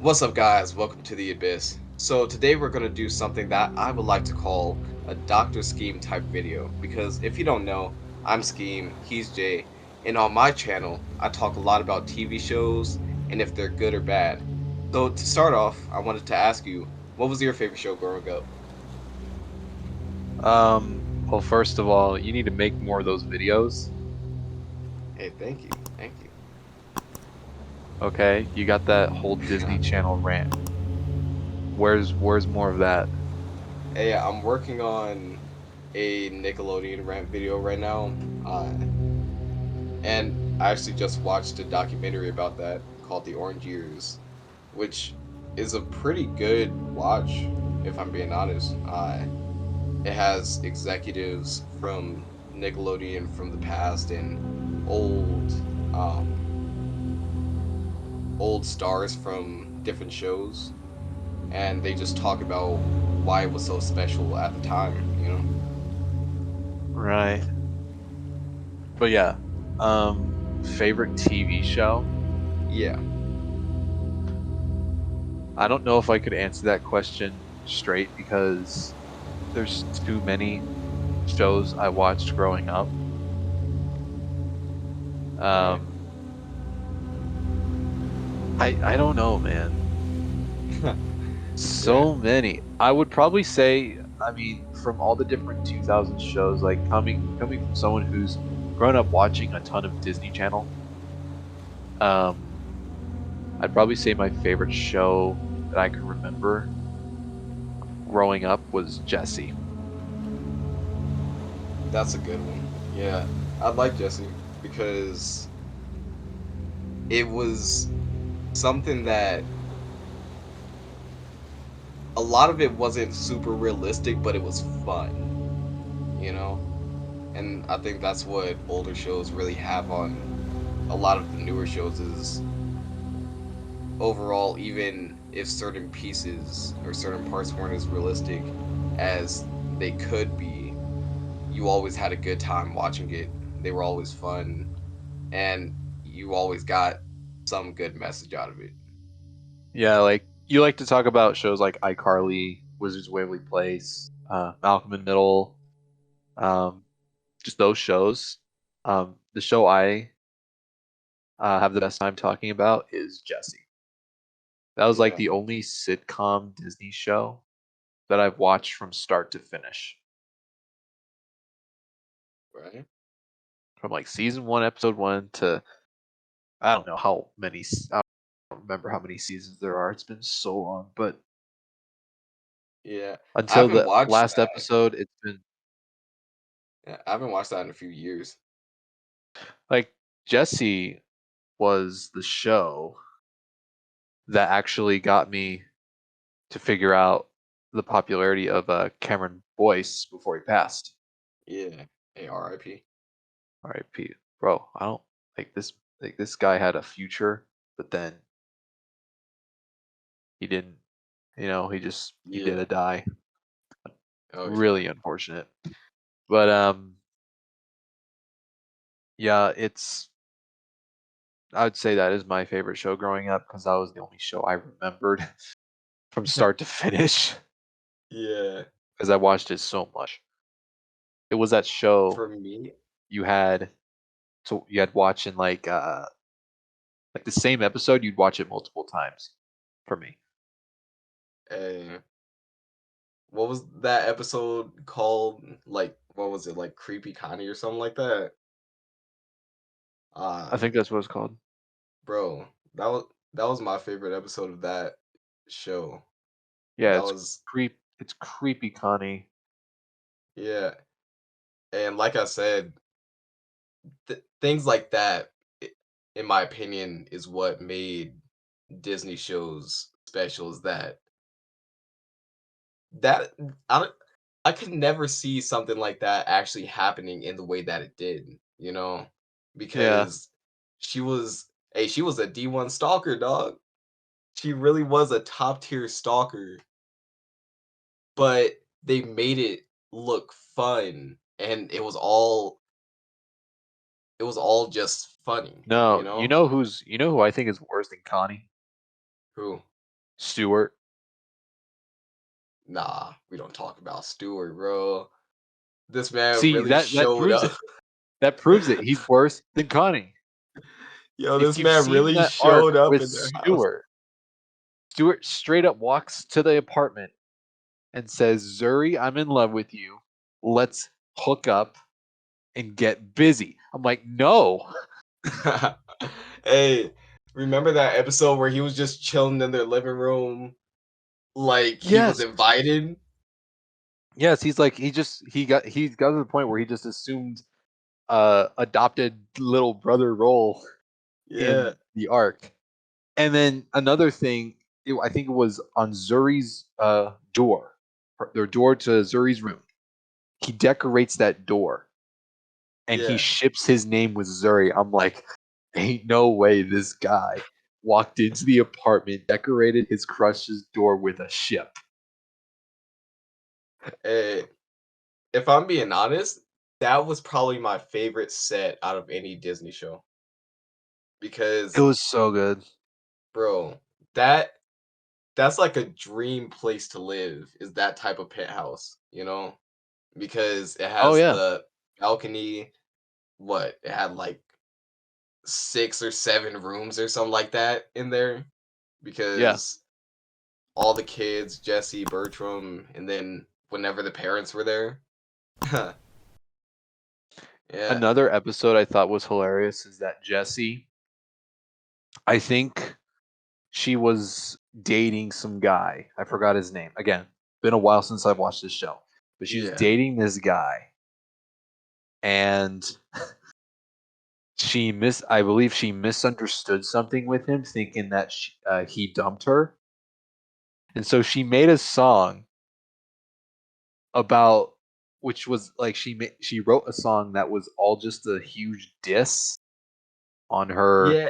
What's up, guys? Welcome to the Abyss. So today we're going to do something that I would like to call a Dr. Scheme type video, because if you don't know, I'm Scheme, he's Jay, and on my channel, I talk a lot about TV shows and if they're good or bad. So to start off, I wanted to ask you, what was your favorite show growing up? Well, first of all, you need to make more of those videos. Hey, thank you, thank you. Okay, you got that whole Disney Channel rant. Where's more of that? Hey, I'm working on a Nickelodeon rant video right now. And I actually just watched a documentary about that called The Orange Years, which is a pretty good watch, if I'm being honest. It has executives from Nickelodeon from the past and old, um, old stars from different shows, and they just talk about why it was so special at the time. Right. But yeah, favorite TV show? Yeah, I don't know if I could answer that question straight because there's too many shows I watched growing up. right. Um, I don't know, man. Yeah, So many. I would probably say, I mean, from all the different 2000 shows, like coming from someone who's grown up watching a ton of Disney Channel, um, I'd probably say my favorite show that I can remember growing up was Jessie. that's a good one. Yeah, I like Jesse because it was something that a lot of it wasn't super realistic, but it was fun, you know? And I think that's what older shows really have on a lot of the newer shows is overall, even if certain pieces or certain parts weren't as realistic as they could be, you always had a good time watching it. They were always fun, and you always got some good message out of it. Yeah, like you like to talk about shows like iCarly, Wizards of Waverly Place, Malcolm in Middle, um, just those shows. The show I have the best time talking about is Jessie. That was like Yeah, the only sitcom Disney show that I've watched from start to finish. right? From like season one, episode one to I don't know how many. I don't remember how many seasons there are. It's been so long, but Yeah. I until haven't the watched last that. episode, it's been Yeah, I haven't watched that in a few years. like Jesse was the show that actually got me to figure out the popularity of Cameron Boyce before he passed. Yeah. ARIP. R.I.P. Bro, I don't like this. Like this guy had a future, but then he didn't. He did Yeah. a die. Oh yeah. Really unfortunate. But yeah, it's I would say that is my favorite show growing up because that was the only show I remembered from start to finish Yeah. because I watched it so much. It was that show For me, you had you had watching like the same episode you'd watch it multiple times for me. uh, what was that episode called? Like, what was it? Like Creepy Connie or something like that? I Uh, think that's what it's called. bro, that was my favorite episode of that show. Yeah, That was it's creepy Connie. yeah. And like I said, things like that, in my opinion, is what made Disney shows special. Is that I don't, I could never see something like that actually happening in the way that it did, Yeah. because she was a D1 stalker, dog. She really was a top tier stalker, but they made it look fun, and it was all just funny, you No, know? you know who I think is worse than Connie? Who? Stewart. Nah, we don't talk about Stewart, bro. This man See, really that showed proves up. it. That proves it. He's worse than Connie. Yo, If this you've man seen really that arc showed up with in their house. Stewart straight up walks to the apartment and says, "Zuri, I'm in love with you. Let's hook up and get busy." I'm like, "No." Hey, remember that episode where he was just chilling in their living room, like he was Yes. invited? Yes, he's like he got to the point where he just assumed adopted little brother role Yeah, in the arc. And then another thing, I think it was on Zuri's door, their door to Zuri's room. He decorates that door and he yeah. ships his name with Zuri. I'm like, ain't no way this guy walked into the apartment, decorated his crush's door with a ship. Hey, if I'm being honest, that was probably my favorite set out of any Disney show It because, was so good. bro, that's like a dream place to live. Is that type of penthouse, you know? Because it Oh has yeah, the balcony. What it had like 6 or 7 rooms or something like that in there yeah. because all the kids, Jesse, Bertram, and then whenever the parents were there. Yeah. Another episode I thought was hilarious is that Jessie, I think she was dating some guy. I forgot his name. Again, been a while since I've watched this show. But she was Yeah. dating this guy and I believe she misunderstood something with him thinking that he dumped her. And so she made a song about which was like she wrote a song that was all just a huge diss on her Yeah.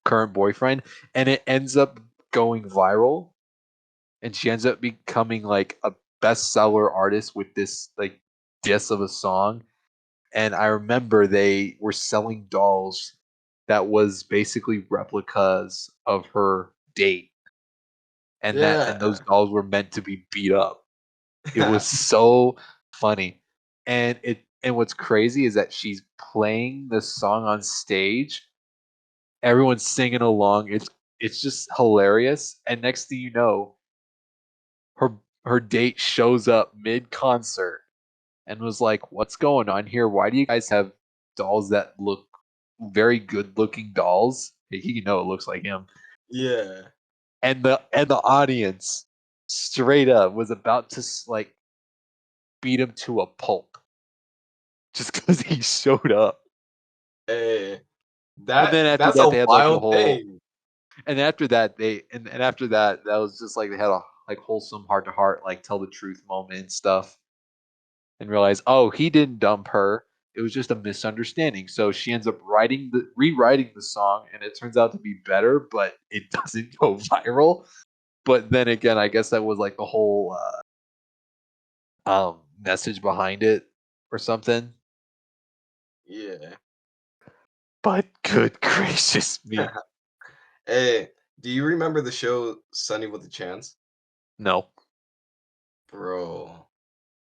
current boyfriend, and it ends up going viral, and she ends up becoming like a bestseller artist with this like diss of a song. And I remember they were selling dolls that was basically replicas of her date, and those Yeah. dolls were meant to be beat up. It was so funny. And what's crazy is that she's playing the song on stage. Everyone's singing along. It's just hilarious. And next thing you know, her her date shows up mid concert and was like, "What's going on here? Why do you guys have dolls that look very good looking dolls?" You know it looks like him. Yeah. And the audience straight up was about to like beat him to a pulp just because he showed up. Hey, And then after that's that, a they had like the wild whole. thing. And after that, and after that, that was just like they had a like wholesome heart to heart, like tell the truth moment and stuff, and realize, oh, he didn't dump her. It was just a misunderstanding. So she ends up rewriting the song, and it turns out to be better, but it doesn't go viral. But then again, I guess that was like the whole message behind it or something. Yeah. But good gracious me, Hey, do you remember the show Sunny with a Chance? no, Bro,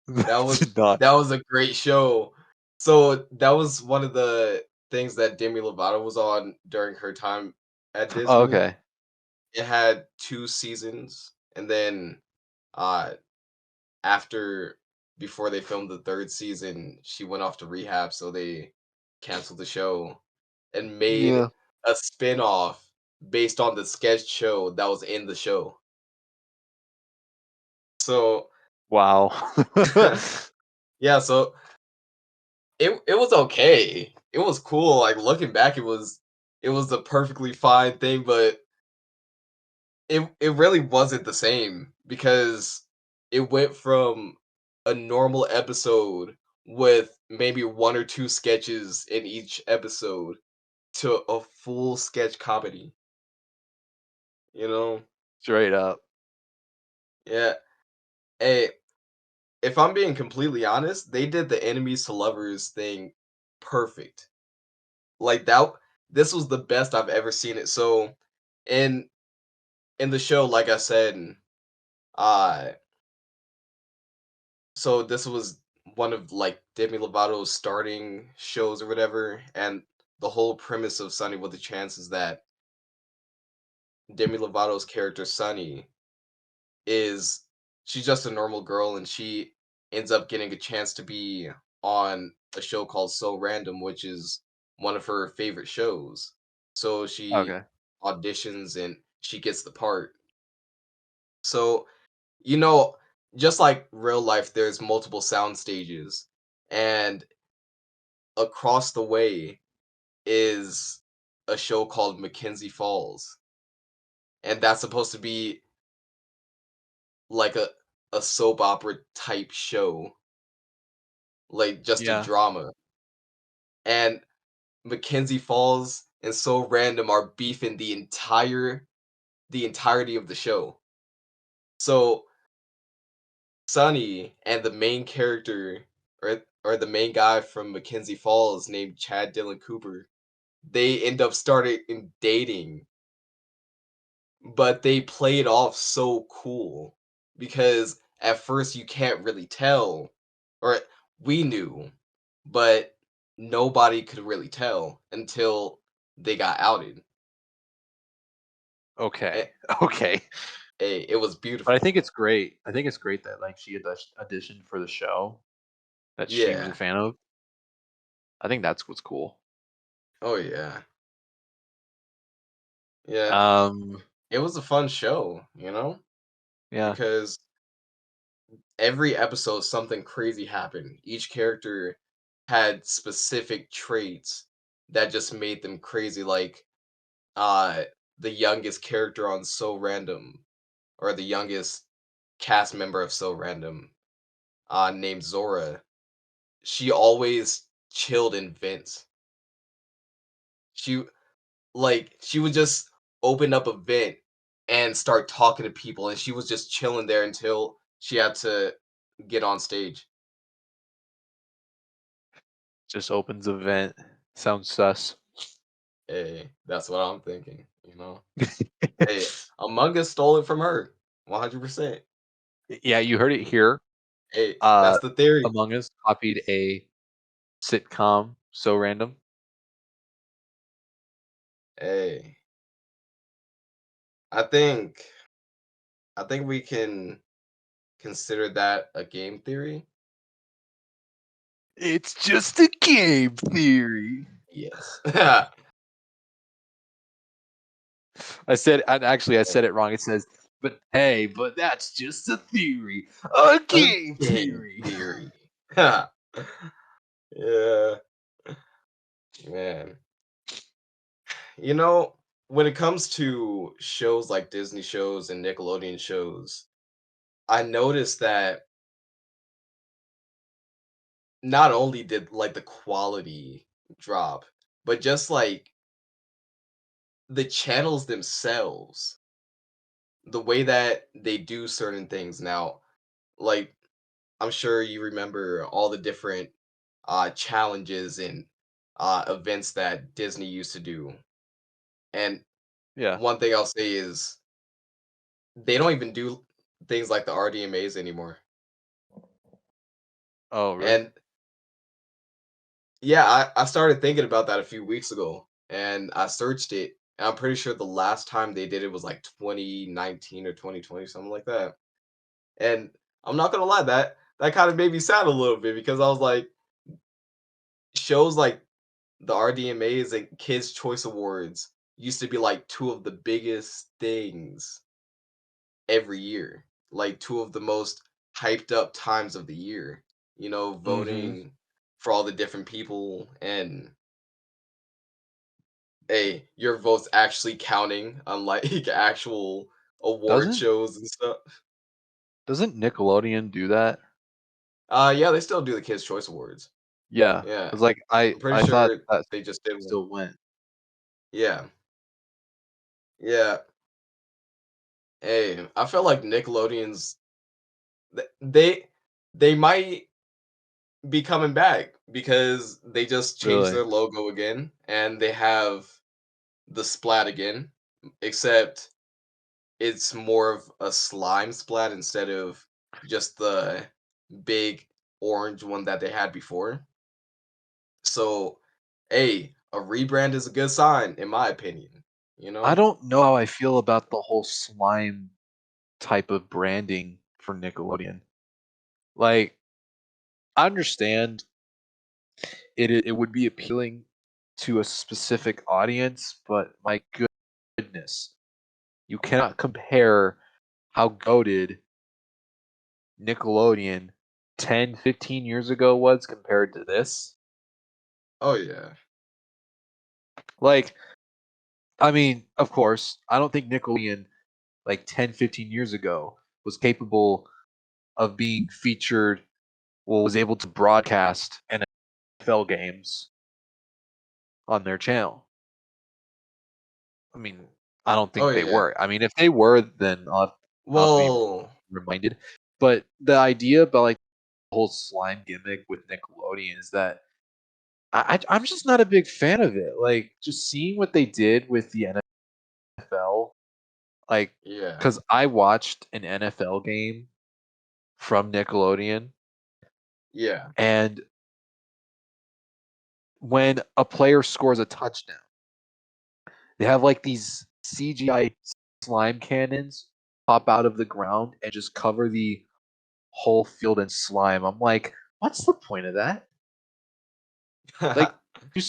that that was did not. that was a great show. So that was one of the things that Demi Lovato was on during her time at Oh, Disney. okay, It had 2 seasons, and then, uh, after before they filmed the 3rd season, she went off to rehab, so they canceled the show and made yeah, a spin-off based on the sketch show that was in the show. So wow. yeah, so it was okay. It was cool, like, looking back, it was a perfectly fine thing, but it really wasn't the same because it went from a normal episode with maybe 1 or 2 sketches in each episode to a full sketch comedy, you know? Straight up. Yeah. Hey, if I'm being completely honest, they did the enemies to lovers thing perfect. Like, this was the best I've ever seen it. So, in in the show, like I said, uh, so this was one of like Demi Lovato's starting shows or whatever, and the whole premise of Sunny with the Chance is that Demi Lovato's character Sunny is she's just a normal girl and she ends up getting a chance to be on a show called So Random, which is one of her favorite shows. So she Okay. auditions and she gets the part. So, you know, just like real life, there's multiple sound stages, and across the way is a show called Mackenzie Falls, and that's supposed to be like a soap opera type show, like just a Yeah. drama. And Mackenzie Falls and So Random are beefing the entirety of the show. So Sunny and the main character or the main guy from Mackenzie Falls named Chad Dylan Cooper, they end up starting dating, but they play it off so cool because at first you can't really tell, or we knew, but nobody could really tell until they got outed. Okay. Eh, Okay. it was But I beautiful. think it's great. I think it's great that like she had auditioned for the show that she was a Yeah. fan of. I think that's what's cool. Oh yeah. Yeah. Um, It was a fun show, yeah. because every episode something crazy happened. Each character had specific traits that just made them crazy. Like uh the youngest character on So Random, or the youngest cast member of So Random, named Zora. She always chilled in vents. She she would just open up a vent and start talking to people, and she was just chilling there until she had to get on stage. Just opens a vent. Sounds sus. Hey, that's what I'm thinking. Hey, Among Us stole it from her, 100%. Yeah, you heard it here. Hey, Uh, that's the theory. Among Us copied a sitcom, So Random. Hey, I think I think we can consider that a game theory. It's just a game theory. Yes. I said it wrong. It says, but hey, but that's just a theory. A A game game theory. theory. Yeah, man. You know, when it comes to shows like Disney shows and Nickelodeon shows, I noticed that not only did like the quality drop, but just like the channels themselves, the way that they do certain things now, like I'm sure you remember all the different challenges and events that Disney used to do. And Yeah. one thing I'll say is they don't even do things like the RDMAs anymore. Oh, really? And yeah, I started thinking about that a few weeks ago and I searched it. And I'm pretty sure the last time they did it was like 2019 or 2020, something like that. And I'm not gonna lie, that kind of made me sad a little bit because I was like, shows like the RDMAs and Kids Choice Awards used to be like two of the biggest things every year, like two of the most hyped up times of the year, Mm-hmm. voting for all the different people and hey, your vote's actually counting unlike actual award Doesn't shows and stuff. doesn't Nickelodeon do that? Yeah, they still do the Kids Choice Awards. Yeah, Yeah. cause like I'm pretty I thought sure that they just did one. still went. Yeah. Yeah. Hey, I felt like Nickelodeon's they they might be coming back because they just changed Really? their logo again and they have the splat again, except it's more of a slime splat instead of just the big orange one that they had before. So, hey, a rebrand is a good sign, in my opinion. You I know? don't know how I feel about the whole slime type of branding for Nickelodeon. Like, I understand it would be appealing to a specific audience, but my goodness, you cannot compare how goated Nickelodeon 10, 15 years ago was compared to this. Oh yeah, Like, I mean, of course, I don't think Nickelodeon like 10, 15 years ago was capable of being featured, well, was able to broadcast NFL games on their channel. I mean, I don't oh think they yeah. were. I mean, if they were, then I'll have to be Well, reminded. But the idea about like the whole slime gimmick with Nickelodeon is that I'm just not a big fan of it. Like, just seeing what they did with the NFL, like, yeah, because I watched an NFL game from Nickelodeon, yeah, and when a player scores a touchdown, they have like these CGI slime cannons pop out of the ground and just cover the whole field in slime. I'm like, what's the point of that? Like, do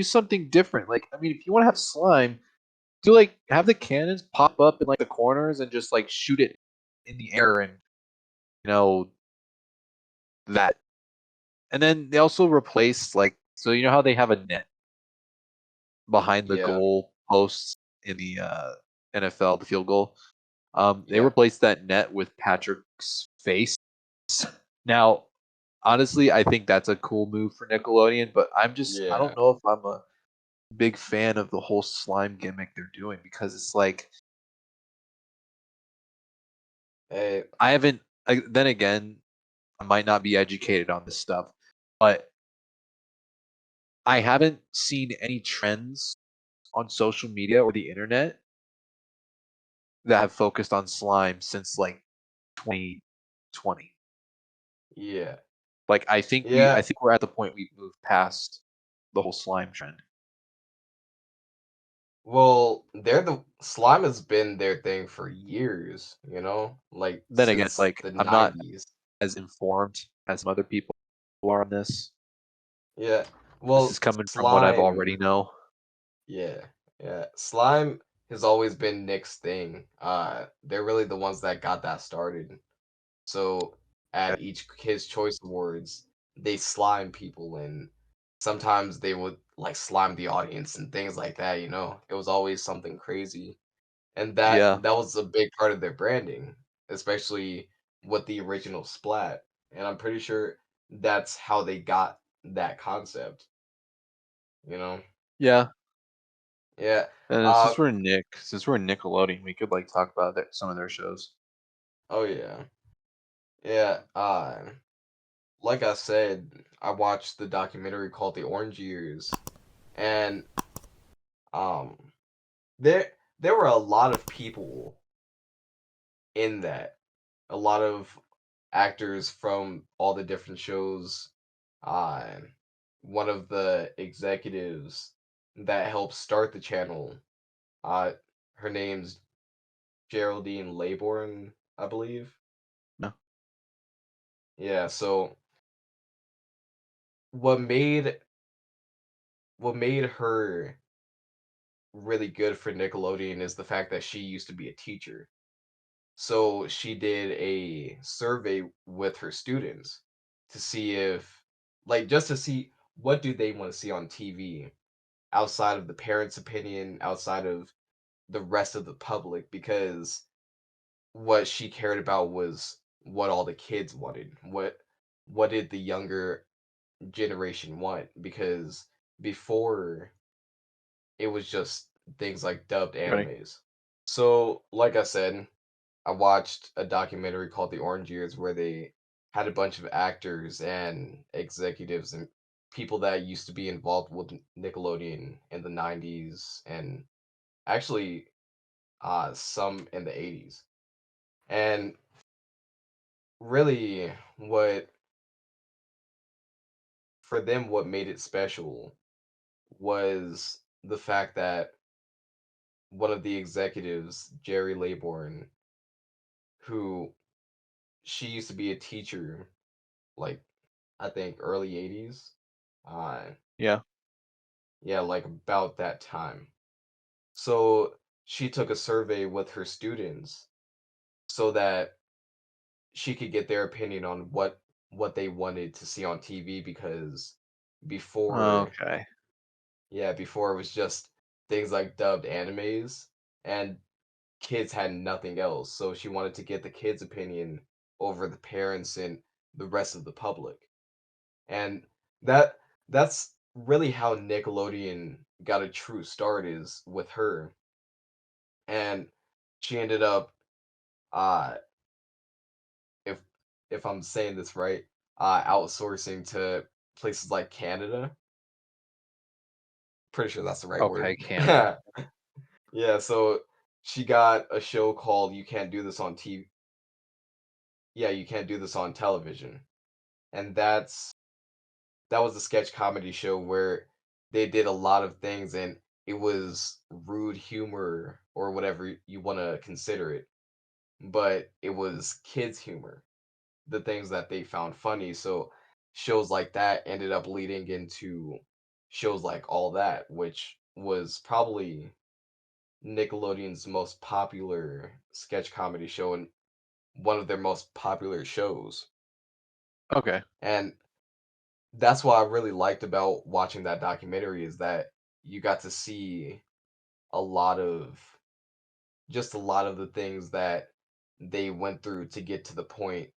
something different. Like, I mean, if you want to have slime, do like have the cannons pop up in like the corners and just like shoot it in the air and you know that. And then they also replaced like, so you know how they have a net behind the yeah, goal posts in the NFL, the field goal. They yeah. replaced that net with Patrick's face. Now, honestly, I think that's a cool move for Nickelodeon, but I Yeah. don't know if I'm a big fan of the whole slime gimmick they're doing because it's like Hey, I haven't. Then again, I might not be educated on this stuff, but I haven't seen any trends on social media or the internet that have focused on slime since like 2020. yeah. Like I Yeah. think we're at the point we've moved past the whole slime trend. Well, they're the slime has been their thing for years, like Then again, it's since like the I'm not 90s. as informed as some other people are on this. Yeah. This is Well, coming from what I've already slime, know. yeah. Yeah. Slime has always been Nick's thing. They're really the ones that got that started. So Yeah, at each Kids Choice Awards, they slime people and sometimes they would like slime the audience and things like that. It was always something crazy. And that yeah, that was a big part of their branding, especially with the original Splat. And I'm pretty sure that's how they got that concept, you know? yeah. Yeah. And Uh Since we're Nickelodeon, we could like talk about some of their shows. oh yeah. Yeah. Like I said, I watched the documentary called The Orange Years, and um there were a lot of people in that. A lot of actors from all the different shows. Uh, One of the executives that helped start the channel, uh, her name's Geraldine Laybourne, I believe. No, Yeah, so what made what made her really good for Nickelodeon is the fact that she used to be a teacher. So she did a survey with her students to see if, like, just to see what do they want to see on TV outside of the parents' opinion, outside of the rest of the public, because what she cared about was what all the kids wanted. What did the younger generation want? Because before it was just things like dubbed ready? animes. So, like I said, I watched a documentary called The Orange Years where they had a bunch of actors and executives and people that used to be involved with Nickelodeon in the 90s and actually some in the 80s. And really, what for them, what made it special was the fact that one of the executives, Jerry Laybourne, who she used to be a teacher, like I think early 80s. Uh, Yeah. yeah, like about that time. So she took a survey with her students so that she could get their opinion on what they wanted to see on TV because before Okay. yeah, before it was just things like dubbed animes and kids had nothing else. So she wanted to get the kids' opinion over the parents and the rest of the public. And that that's really how Nickelodeon got a true start is with her. And she ended up uh if if I'm saying this right, outsourcing to places like Canada. Pretty sure that's the right Okay, word. Canada. Yeah, so she got a show called You Can't Do This on TV. Yeah, You Can't Do This on Television. And that was a sketch comedy show where they did a lot of things and it was rude humor or whatever you want to consider it, but it was kids humor, the things that they found funny. So shows like that ended up leading into shows like All That, which was probably Nickelodeon's most popular sketch comedy show and one of their most popular shows. Okay. And that's what I really liked about watching that documentary is that you got to see a lot of just a lot of the things that they went through to get to the point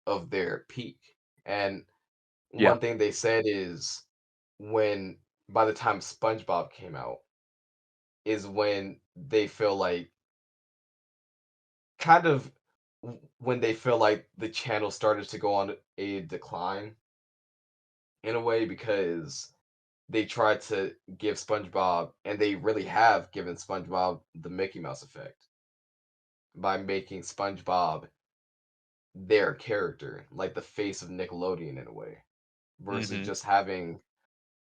of their peak. And Yeah. one thing they said is when by the time SpongeBob came out is when they feel like kind of when they feel like the channel started to go on a decline in a way because they tried to give SpongeBob, and they really have given SpongeBob the Mickey Mouse effect by making SpongeBob their character, like the face of Nickelodeon in a way, versus Mhm. just having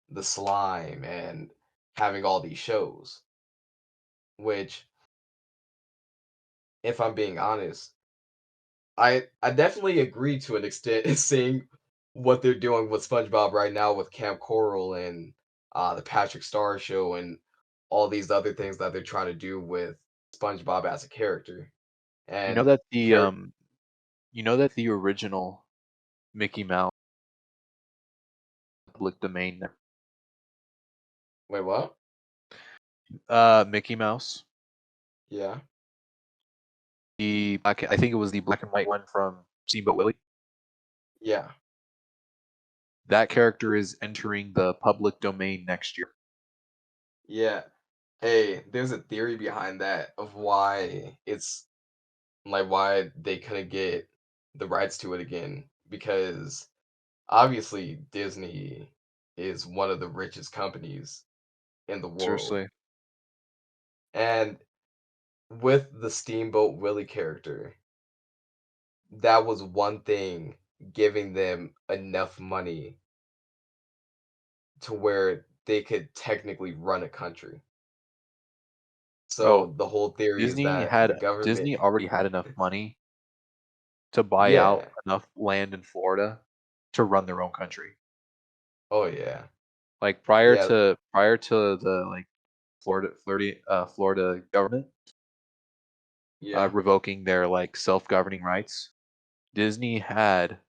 the slime and having all these shows. Which, if I'm being honest, I definitely agree to an extent seeing what they're doing with SpongeBob right now with Camp Coral and the Patrick Star Show and all these other things that they're trying to do with SpongeBob as a character. You know And that the character. um you know that the original Mickey Mouse public domain Wait, what? Mickey Mouse, Yeah, I think it was the black and white one from Steamboat Willie. yeah, That character is entering the public domain next year. yeah. Hey, there's a theory behind that of why it's like why they couldn't get the rights to it again because obviously Disney is one of the richest companies in the world. Seriously. And with the Steamboat Willie character, that was one thing giving them enough money to where they could technically run a country. Oh, So the whole theory is that the government. Disney already had enough money to buy out Yeah. enough land in Florida to run their own country. Oh yeah. Like Yeah. prior to the like Florida government Yeah. revoking their like self-governing rights, Disney had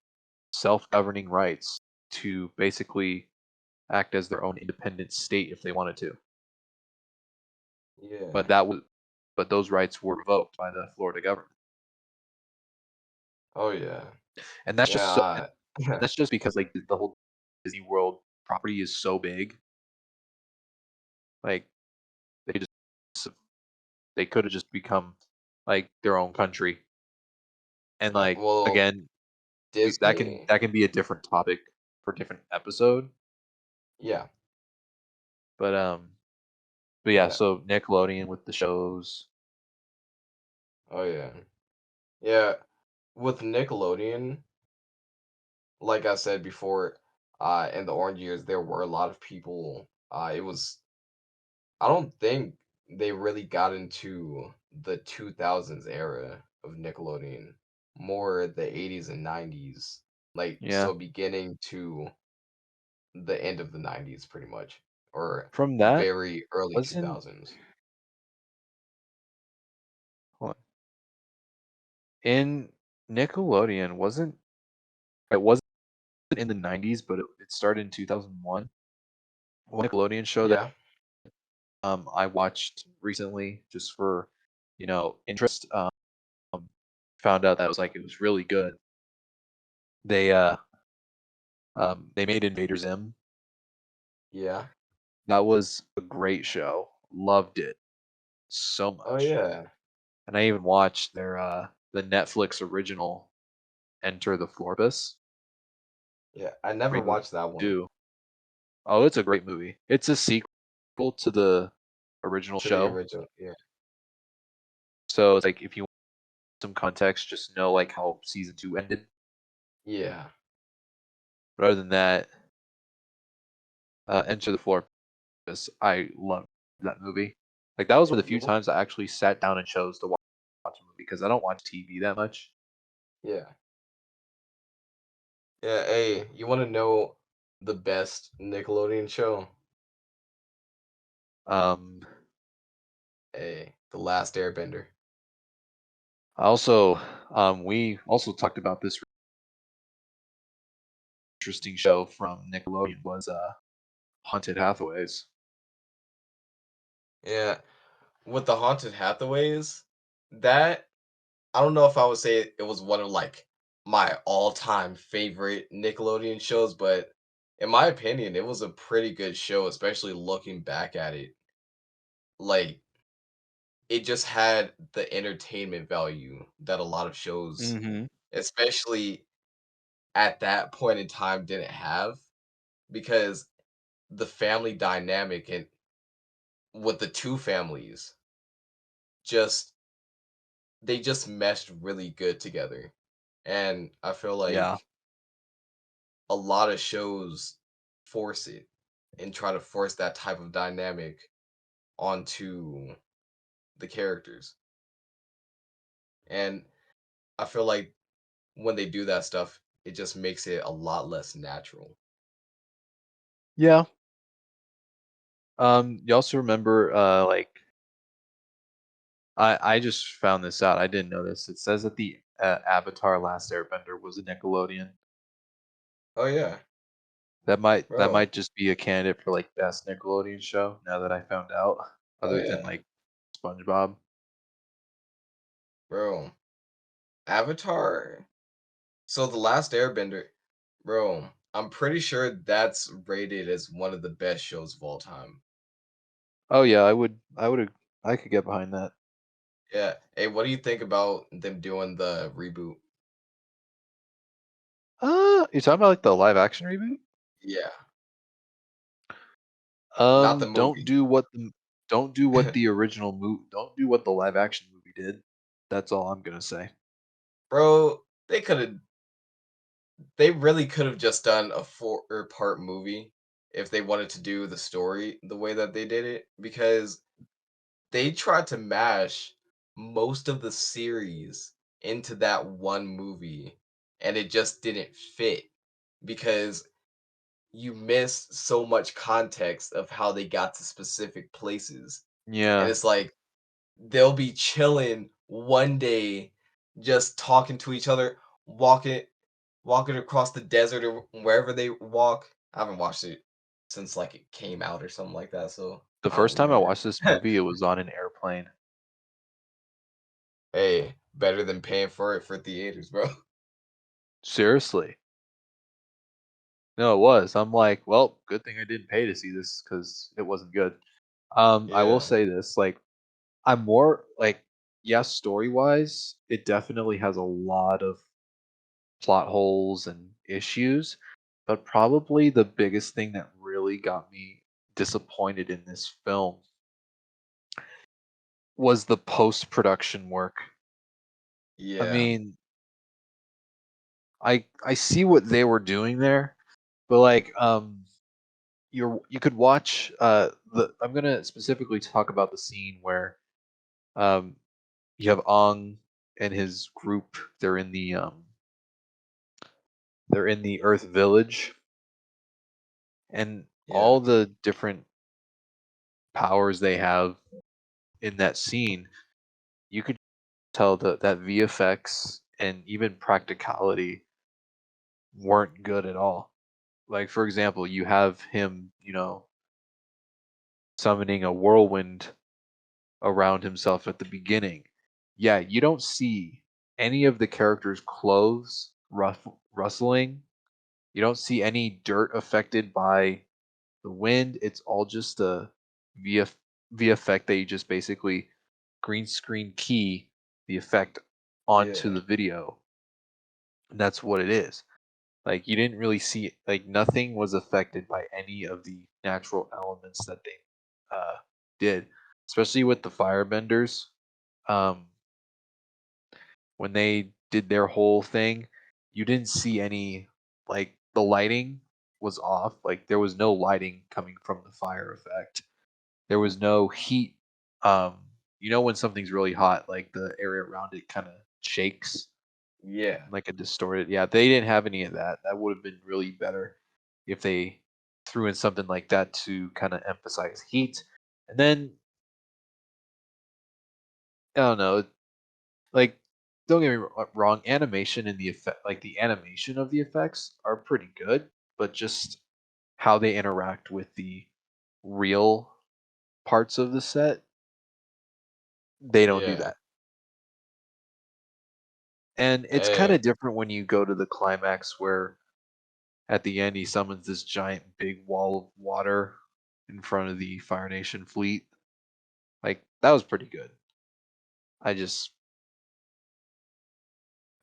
self-governing rights to basically act as their own independent state if they wanted to. But Yeah. that was but those rights were revoked by the Florida government. Oh yeah. And that's just so Yeah. and that's just because like the whole Disney World property is so big. Like they just they could have just become like their own country. And like Well, again, Disney. that can be a different topic for a different episode. Yeah. But but yeah, Yeah. so Nickelodeon with the shows. Oh yeah. Yeah, with Nickelodeon, like I said before, in the orange years, there were a lot of people. It was I don't think they really got into the 2000s era of Nickelodeon, more the 80s and 90s, like Yeah. so beginning to the end of the 90s, pretty much, or From that, very early wasn't 2000s. hold on. In Nickelodeon, it wasn't in the 90s, but it started in 2001. One Nickelodeon show that Yeah, I watched recently just for, interest. Found out that it was really good. They made Invader Zim. yeah. That was a great show. Loved it so Oh much. yeah, And I even watched the Netflix original Enter the Florbus. yeah. I never Great movie watched that one. too. Oh, it's a great movie. It's a sequel to the original To the show. original. Yeah, So it's like if you want some context, just know how season 2 ended. yeah, But other than that, Enter the Florbus, I love that movie. Like that was one of the you few want, times I actually sat down and chose to watch a movie because I don't watch TV that much. yeah, yeah. Hey, you want to know the best Nickelodeon show? Um, Hey, The Last Airbender. we also talked about this interesting show from Nickelodeon was Haunted Hathaways. Yeah, with the Haunted Hathaways, that I don't know if I would say it was one of like my all-time favorite Nickelodeon shows, but in my opinion, it was a pretty good show, especially looking back at it. Like it just had the entertainment value that a lot of shows, Mm-hmm. especially at that point in time, didn't have because the family dynamic and with the two families just they just meshed really good together. And I feel Yeah. like a lot of shows force it and try to force that type of dynamic onto the characters. And I feel like when they do that stuff, it just makes it a lot less natural. Yeah. You also remember I just found this out. I didn't know this. It says that the Avatar Last Airbender was a Nickelodeon. Oh yeah, That might bro, just be a candidate for best Nickelodeon show now that I found out, oh other than yeah, SpongeBob. bro. Avatar. So the Last Airbender, bro. I'm pretty sure that's rated as one of the best shows of all time. Oh yeah, I could get behind that. Yeah. Hey, what do you think about them doing the reboot? You're talking about the live action reboot? Yeah, not the Don't movie. do don't do what the live action movie did. That's all I'm gonna say. Bro, they really could have just done a four-part movie if they wanted to do the story the way that they did it because they tried to mash most of the series into that one movie and it just didn't fit because you miss so much context of how they got to specific places. And Yeah, it's like they'll be chilling one day, just talking to each other, walking walking across the desert or wherever they walk. I haven't watched it since like it came out or something like that, so the I don't first time I remember. watched this movie, it was on an airplane. Hey, better than paying for it for theaters, bro. Seriously. No, it was. I'm like, well, good thing I didn't pay to see this because it wasn't good. I will Yeah, say this, I'm more yes, story wise, it definitely has a lot of plot holes and issues, but probably the biggest thing that really got me disappointed in this film was the post production work. I Yeah. mean, I see what they were doing there, but like you could watch the I'm gonna specifically talk about the scene where um you have Ong and his group. They're in the Earth Village, and Yeah. all the different powers they have in that scene, you could tell that VFX and even practicality weren't good at all. Like for example, you have him, summoning a whirlwind around himself at the beginning. Yeah, you don't see any of the characters' clothes rustling. You don't see any dirt affected by the wind. It's all just a VF, VFX that you just basically green screen key the effect onto Yeah. the video. And that's what it is. Like you didn't really see like nothing was affected by any of the natural elements that they did, especially with the firebenders. Um, when they did their whole thing, you didn't see any like the lighting was off. Like there was no lighting coming from the fire effect. There was no heat. Um, when something's really hot, like the area around it kind of shakes Yeah. like a distorted. Yeah, they didn't have any of that. That would have been really better if they threw in something like that to kind of emphasize heat. And then I don't know, like don't get me wrong, animation and the effect, like the animation of the effects are pretty good, but just how they interact with the real parts of the set, they don't do Yeah. that. And it's kind Hey. of different when you go to the climax where at the end he summons this giant big wall of water in front of the Fire Nation fleet. Like that was pretty good. I just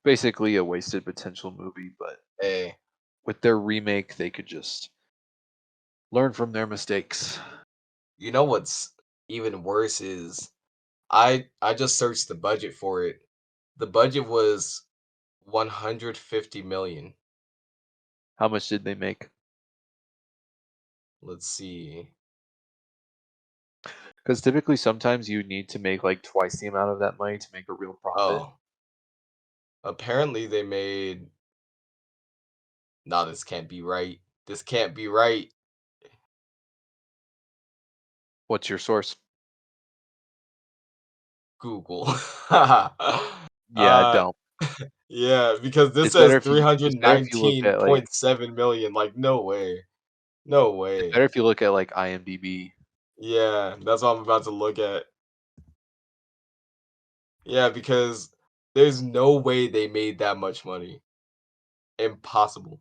basically a wasted potential movie, but Hey. with their remake they could just learn from their mistakes. You know what's even worse is I just searched the budget for it. The budget was 150 million. How much did they make? Let's see. Because typically sometimes you need to make like twice the amount of that money to make a real profit. Oh, apparently they made. Nah, this can't be right. This can't be right. What's your source? Google. Yeah, I uh don't. yeah, because this It's says better if three you hundred it's better if you look at like 19.7 million. Like, no way. No it's way. better if you look at like IMDb. Yeah, that's what I'm about to look at. Yeah, because there's no way they made that much money. Impossible.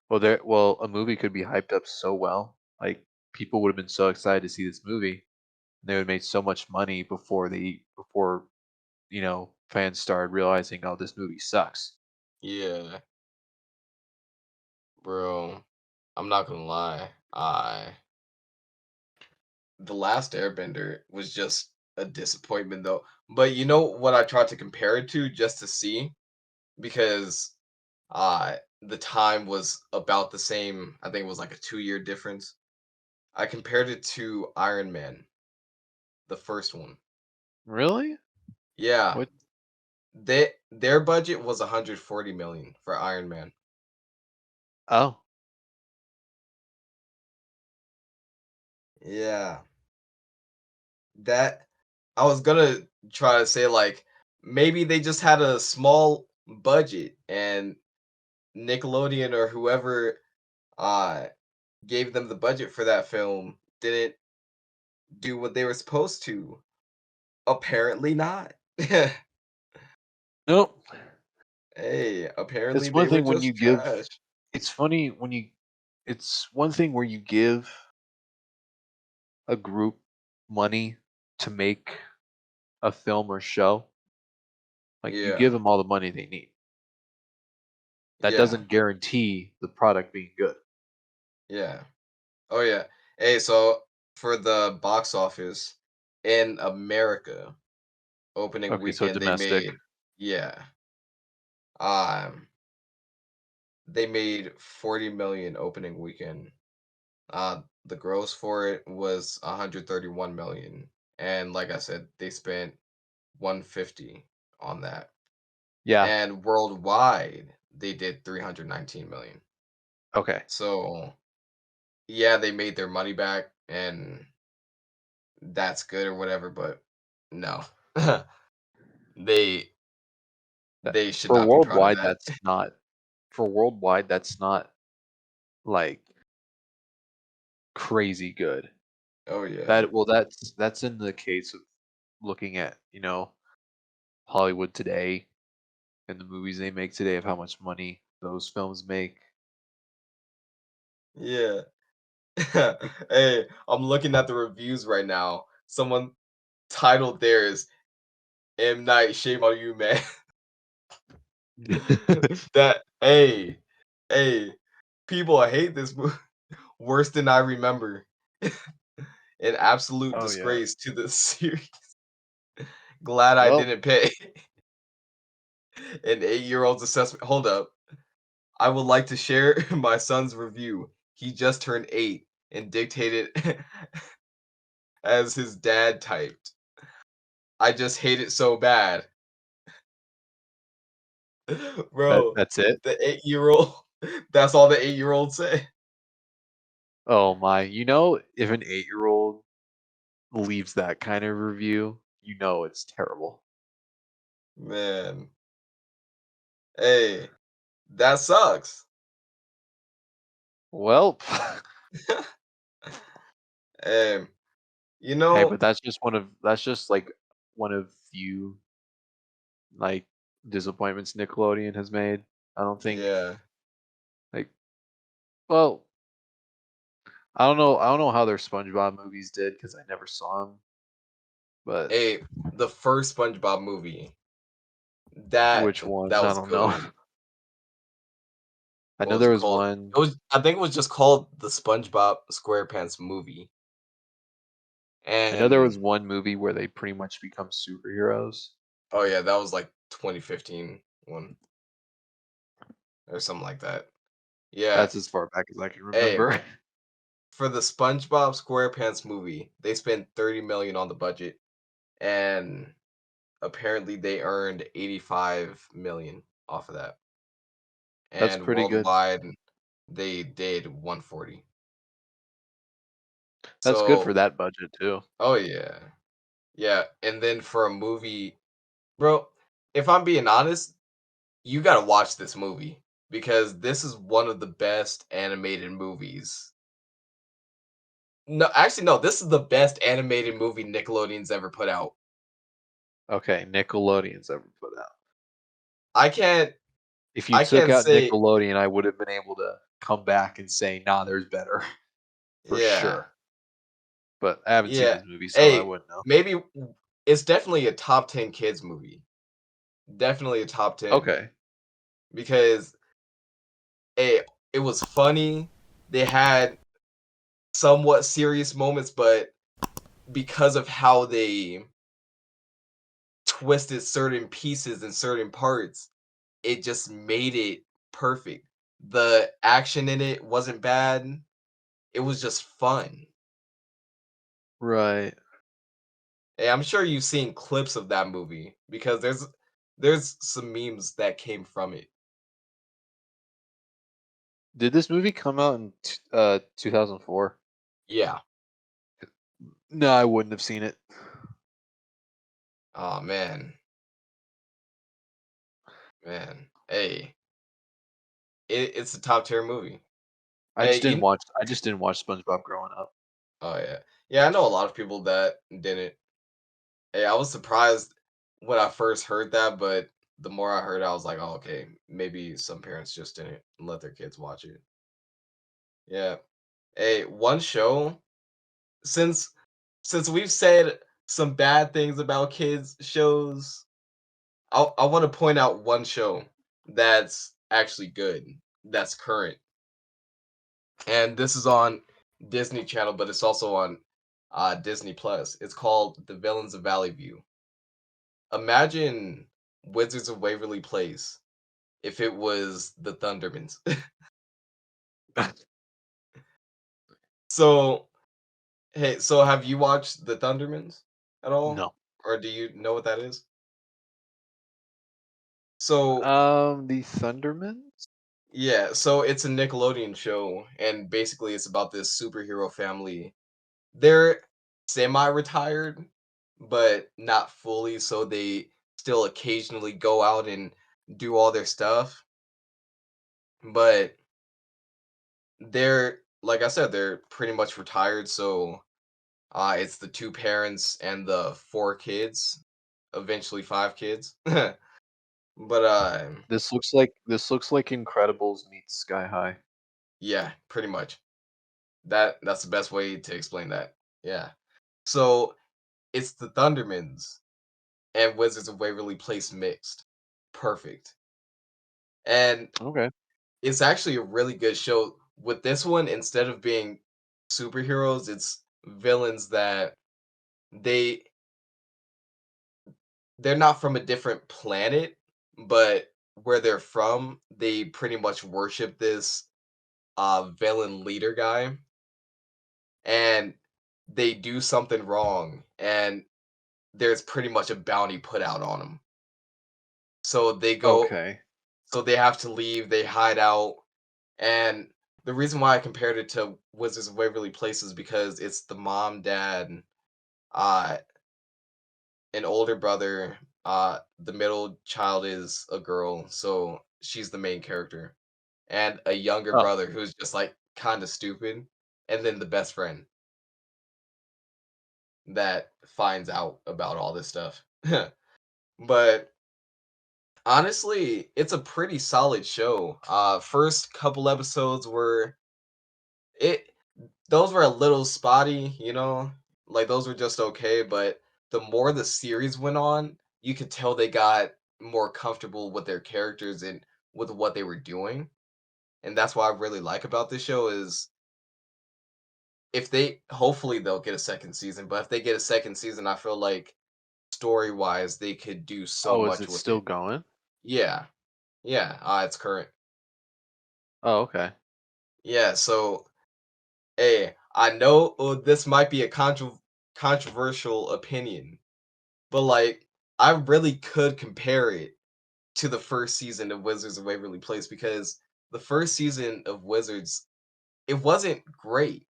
Well, a movie could be hyped up so well. Like people would have been so excited to see this movie. They would have made so much money before fans started realizing, oh, this movie sucks. Yeah, bro. I'm not gonna lie. I The Last Airbender was just a disappointment though. But you know what I tried to compare it to just to see? Because the time was about the same. I think it was like a 2-year difference. I compared it to Iron Man, the first one. Really? Yeah, What? their budget was 140 million for Iron Man. Oh, Yeah. That I was gonna try to say like maybe they just had a small budget and Nickelodeon or whoever uh gave them the budget for that film didn't do what they were supposed to. Apparently not. nope. Hey, apparently It's one they were thing when you just give. trash. It's funny when you. It's one thing where you give a group money to make a film or show. Like you Yeah. give them all the money they need. That Yeah. doesn't guarantee the product being good. Yeah. Oh yeah. Hey, so for the box office in America, opening Okay, so weekend they domestic. made Yeah. Um, they made 40 million opening weekend. The gross for it was 131 million, and like I said, they spent 150 on that. Yeah. And worldwide, they did 319 million. Okay. So yeah, they made their money back, and that's good or whatever. But no, they That they should for not be proud of worldwide, that. that's not for worldwide, that's not like crazy good. Oh yeah, That well, that's in the case of looking at, Hollywood today and the movies they make today of how much money those films make. yeah. Hey, I'm looking at the reviews right now. Someone titled theirs "M Night, shame on you, man." That hey, people hate this movie worse than I remember. An absolute Oh yeah. disgrace to the series. Glad I Well, didn't pay an 8-year-old's assessment. Hold up. I would like to share my son's review. He just turned 8 and dictated as his dad typed. I just hate it so bad. Bro, that's it. the 8-year-old, that's all the 8-year-old say. Oh my, if an 8-year-old leaves that kind of review, it's terrible. Man, hey, that sucks. Well, Um, you hey, know, but that's just like one of few like disappointments Nickelodeon has made. I don't think yeah. like well, I don't know how their SpongeBob movies did because I never saw them. But Hey, the first SpongeBob movie, that which ones? that I was don't know. good. I What know was there it was called? one. I think it was just called the SpongeBob SquarePants movie. I know there was And one movie where they pretty much become superheroes. oh yeah, that was like 2015 one or something like that. Yeah. That's as far back as I can Hey, remember. for the SpongeBob SquarePants movie, they spent 30 million on the budget, and apparently they earned 85 million off of that. That's And pretty good. worldwide they did 140. That's good So, for that budget too. oh yeah. Yeah, and then for a movie, bro, if I'm being honest, you got to watch this movie because this is one of the best animated movies. No, actually no, this is the best animated movie Nickelodeon's ever put out. Okay, Nickelodeon's ever put out. I can't If you I took can't out say Nickelodeon, I would have been able to come back and say, "Nah, there's better." For yeah. sure. But I haven't seen Yeah. this movie, so I Hey, wouldn't know. maybe it's definitely a top 10 kids movie. Definitely a top 10 Okay. because hey, it was funny. They had somewhat serious moments, but because of how they twisted certain pieces and certain parts, it just made it perfect. The action in it wasn't bad. It was just fun. Right. Hey, I'm sure you've seen clips of that movie because there's some memes that came from it. Did this movie come out in 2004? Yeah. No, I wouldn't have seen it. Oh man. Man. Hey, it's a top tier movie. Hey, you I just didn't watch SpongeBob growing up. oh yeah. Yeah, I know a lot of people that didn't. Hey, I was surprised when I first heard that, but the more I heard, I was like, "Oh, okay, maybe some parents just didn't let their kids watch it." Yeah. Hey, one show since since we've said some bad things about kids shows, I want to point out one show that's actually good, that's current, and this is on Disney Channel, but it's also on Disney Plus. It's called The Villains of Valley View. Imagine Wizards of Waverly Place if it was the Thundermans. So, hey, so have you watched the Thundermans at all? No. Or do you know what that is? So, The Thunderman? yeah, so it's a Nickelodeon show, and basically it's about this superhero family. They're semi-retired, but not fully, so they still occasionally go out and do all their stuff. But they're like I said, they're pretty much retired, so it's the two parents and the four kids, eventually five kids. But This looks like Incredibles meets Sky High. yeah, pretty much. That's the best way to explain that. Yeah. So it's the Thundermans and Wizards of Waverly Place mixed. Perfect. And Okay. it's actually a really good show. With this one, instead of being superheroes, it's villains that they they're not from a different planet, but where they're from, they pretty much worship this villain leader guy, and they do something wrong, and there's pretty much a bounty put out on them. So Okay. they have to leave, they hide out, and the reason why I compared it to Wizards of Waverly Place is because it's the mom, dad, uh, an older brother, the middle child is a girl, so she's the main character, and a younger Oh, brother who's just like kind of stupid, and then the best friend that finds out about all this stuff. But honestly, it's a pretty solid show. First couple episodes were it those were a little spotty, like those were just okay, but the more the series went on, you could tell they got more comfortable with their characters and with what they were doing. And that's what I really like about this show is if they hopefully they'll get a second season, but if they get a second season, I feel like story-wise they could do so oh, is much it with still it. going? Yeah. Yeah, it's current. Oh, okay. Yeah, so hey, I know this might be a controversial opinion, but like I really could compare it to the first season of Wizards of Waverly Place because the first season of Wizards, it wasn't great.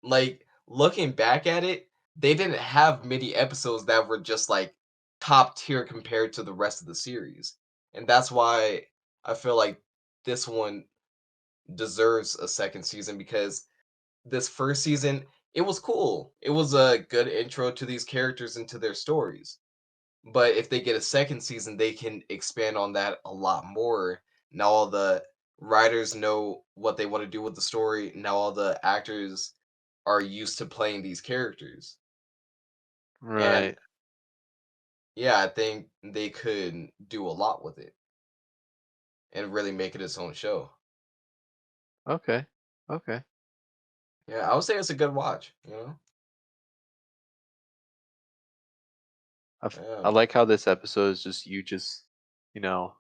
Like looking back at it, they didn't have many episodes that were just like top tier compared to the rest of the series. And that's why I feel like this one deserves a second season because this first season, it was cool. It was a good intro to these characters and to their stories. But if they get a second season, they can expand on that a lot more. Now all the writers know what they want to do with the story. Now all the actors are used to playing these characters. And Right. yeah, I think they could do a lot with it and really make it its own show. Okay. Okay. Yeah, I would say it's a good watch. I Yeah. like how this episode is just you just, you know,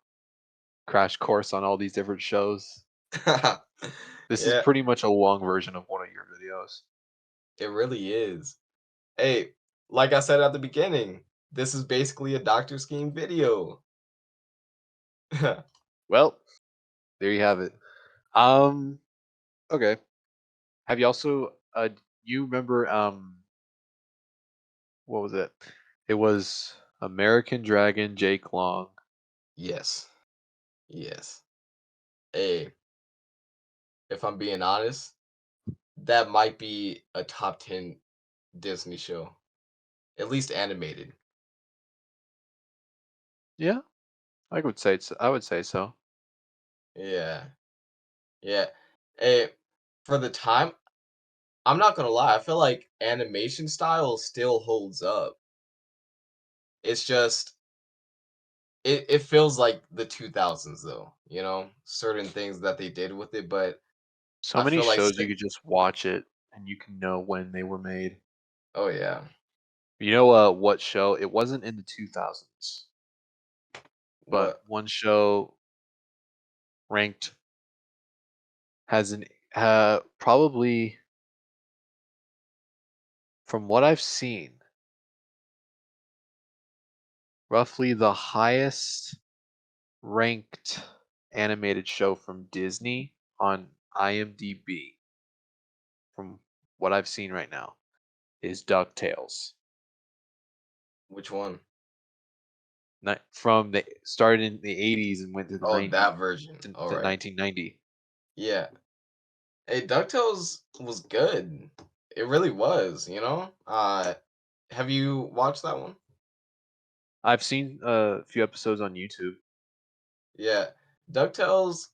crash course on all these different shows. This is Yeah, pretty much a long version of one of your videos. it really is. Hey, like I said at the beginning, this is basically a Doctor Scheme video. Well, there you have it. Okay. Have you also you remember what was it? It was American Dragon Jake Long. Yes. Yes. Hey, if I'm being honest, that might be a top 10 Disney show, at least animated. Yeah, I would say so. Yeah. Yeah. Hey, for the time, I'm not gonna lie, I feel like animation style still holds up. It's just it feels like the 2000s though, certain things that they did with it, but So I many feel like shows you could just watch it and you can know when they were made. oh yeah. You know what show? It wasn't in the 2000s. but What? one show ranked has an probably from what I've seen, roughly the highest ranked animated show from Disney on IMDb from what I've seen right now is DuckTales. Which one? Not from the started in the 80s and went to the Oh, 90s that version. All to right. 1990. Yeah. Hey, DuckTales was good. It really was, you know? Have you watched that one? I've seen a few episodes on YouTube. Yeah. DuckTales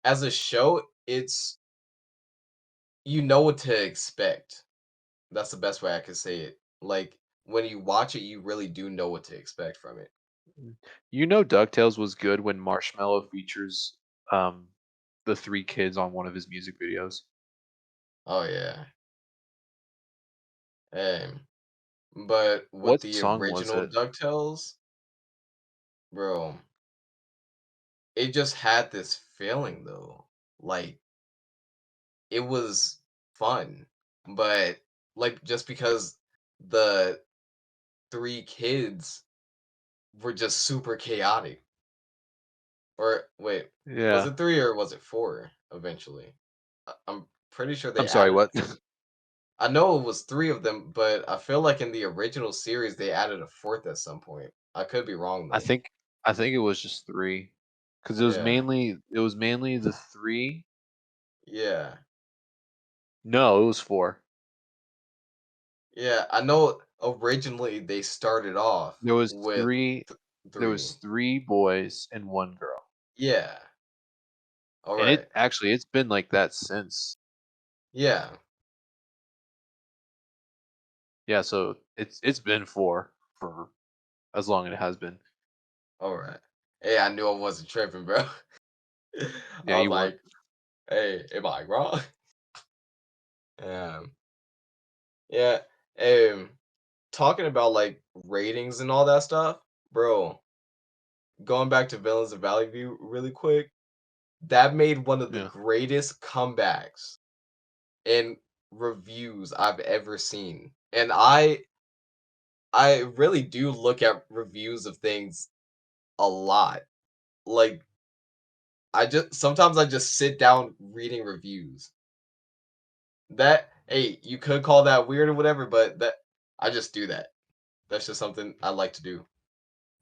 as a show, it's you know what to expect. That's the best way I could say it. Like when you watch it, you really do know what to expect from it. Mm. You know DuckTales was good when Marshmallow features um the three kids on one of his music videos. Oh yeah. Hey. But with What the song was original it? DuckTales, bro, it just had this feeling though. Like it was fun. But like just because the three kids were just super chaotic. Or wait, was Yeah. it 3 or was it 4 eventually? I'm pretty sure they I'm sorry, added what? I know it was 3 of them, but I feel like in the original series they added a 4th at some point. I could be wrong I though. think I think it was just 3 cuz Yeah. it was mainly the 3. Yeah. No, it was 4. Yeah, I know originally they started off There was with 3 th there was 3. 3 boys and 1 girl. Yeah. And it Alright. actually it's been like that since. Yeah. Yeah, so it's been 4 for as long as it has been. Alright. Hey, I knew I wasn't tripping, bro. Yeah, I was you weren't. like, "Hey, am I wrong?" Um, yeah, um, talking about, like, ratings and all that stuff, bro, going back to Villains of Valley View really quick, that made one of the Yeah. greatest comebacks in reviews I've ever seen, and I really do look at reviews of things a lot. Like, I just sit down reading reviews. That hey, you could call that weird or whatever, but that I just do that. That's just something I like to do.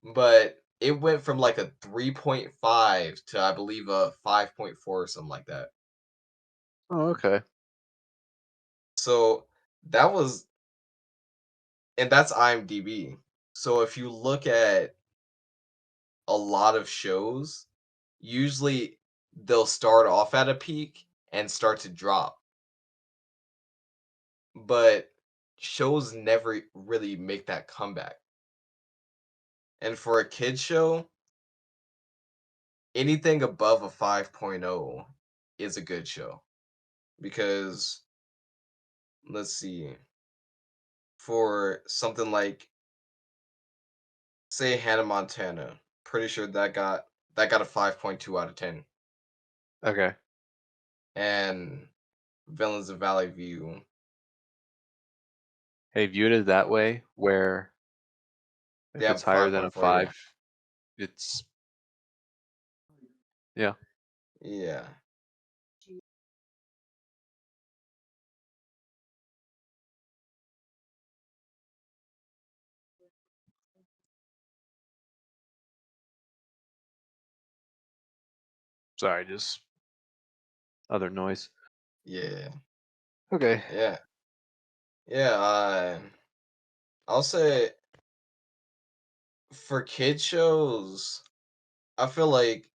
But it went from like a 3.5 to I believe a 5.4 or something like that. Oh, okay. So that was and that's IMDb. So if you look at a lot of shows, usually they'll start off at a peak and start to drop. But shows never really make that comeback. And for a kid show, anything above a 5.0 is a good show because let's see, for something like say Hannah Montana, pretty sure that got a 5.2 out of 10. Okay. And Villains of Valley View, Hey, viewed it that way where they if have it's higher than a 5.4, yeah. 5, it's yeah. Yeah. Sorry, just other noise. Yeah. Okay. Yeah. Yeah, I'll say for kid shows, I feel like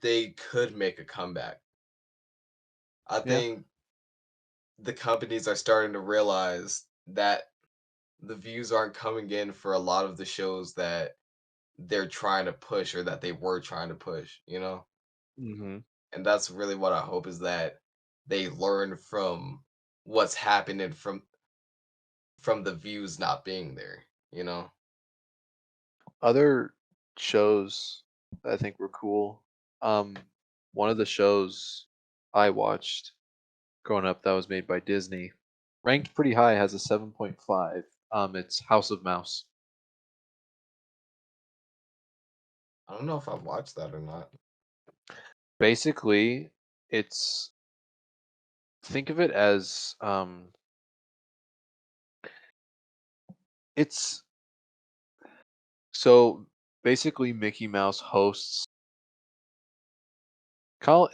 they could make a comeback. I Yeah. think the companies are starting to realize that the views aren't coming in for a lot of the shows that they're trying to push or that they were trying to push, you know? Mhm. And that's really what I hope is that they learn from what's happening from the views not being there, you know? Other shows that I think were cool. Um, one of the shows I watched growing up that was made by Disney, ranked pretty high, has a 7.5. It's House of Mouse. I don't know if I've watched that or not. Basically, it's think of it as it's so basically Mickey Mouse hosts.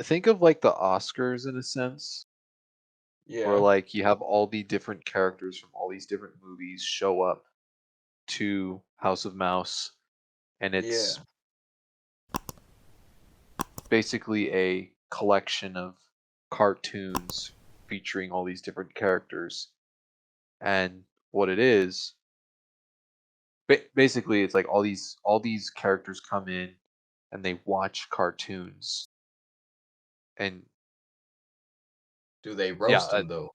Think of like the Oscars in a sense, where Yeah, like you have all the different characters from all these different movies show up to House of Mouse, and it's yeah, basically a collection of cartoons featuring all these different characters. And what it is, basically, it's like all these characters come in and they watch cartoons, and do they yeah, roast them though?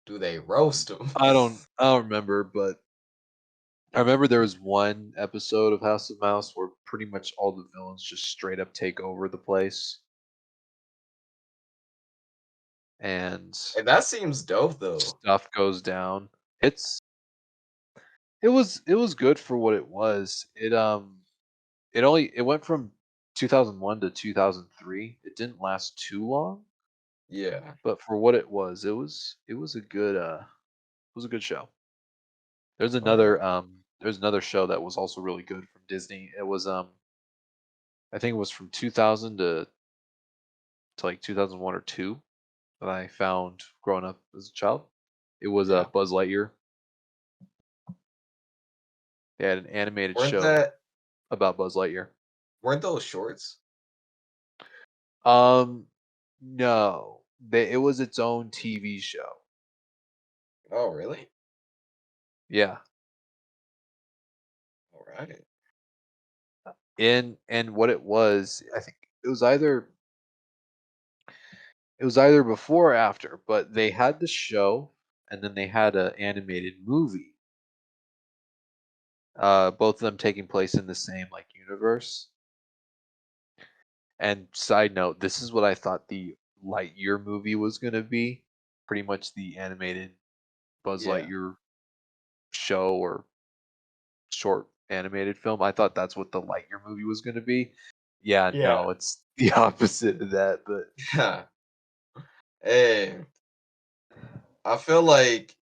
Do they roast them? I don't remember, but I remember there was one episode of House of Mouse where pretty much all the villains just straight up take over the place, and And that seems dope though. stuff goes down. It's it was good for what it was. It went from 2001 to 2003. It didn't last too long, Yeah. but for what it was a good it was a good show. All right. There's another show that was also really good from Disney. It was I think it was from 2000 to like 2001 or 2 that I found growing up as a child. It was Yeah. Buzz Lightyear. They had an animated Weren't show that about Buzz Lightyear. weren't those shorts? Um, no, it was its own TV show. Oh, really? Yeah, All right. and what it was, I think it was either before or after, but they had the show, and then they had an animated movie. Both of them taking place in the same like universe. And side note, this is what I thought the Lightyear movie was gonna be. Pretty much the animated Buzz Yeah. Lightyear show or short animated film. I thought that's what the Lightyear movie was gonna be. Yeah, Yeah. no, it's the opposite of that. But Yeah. Hey, I feel like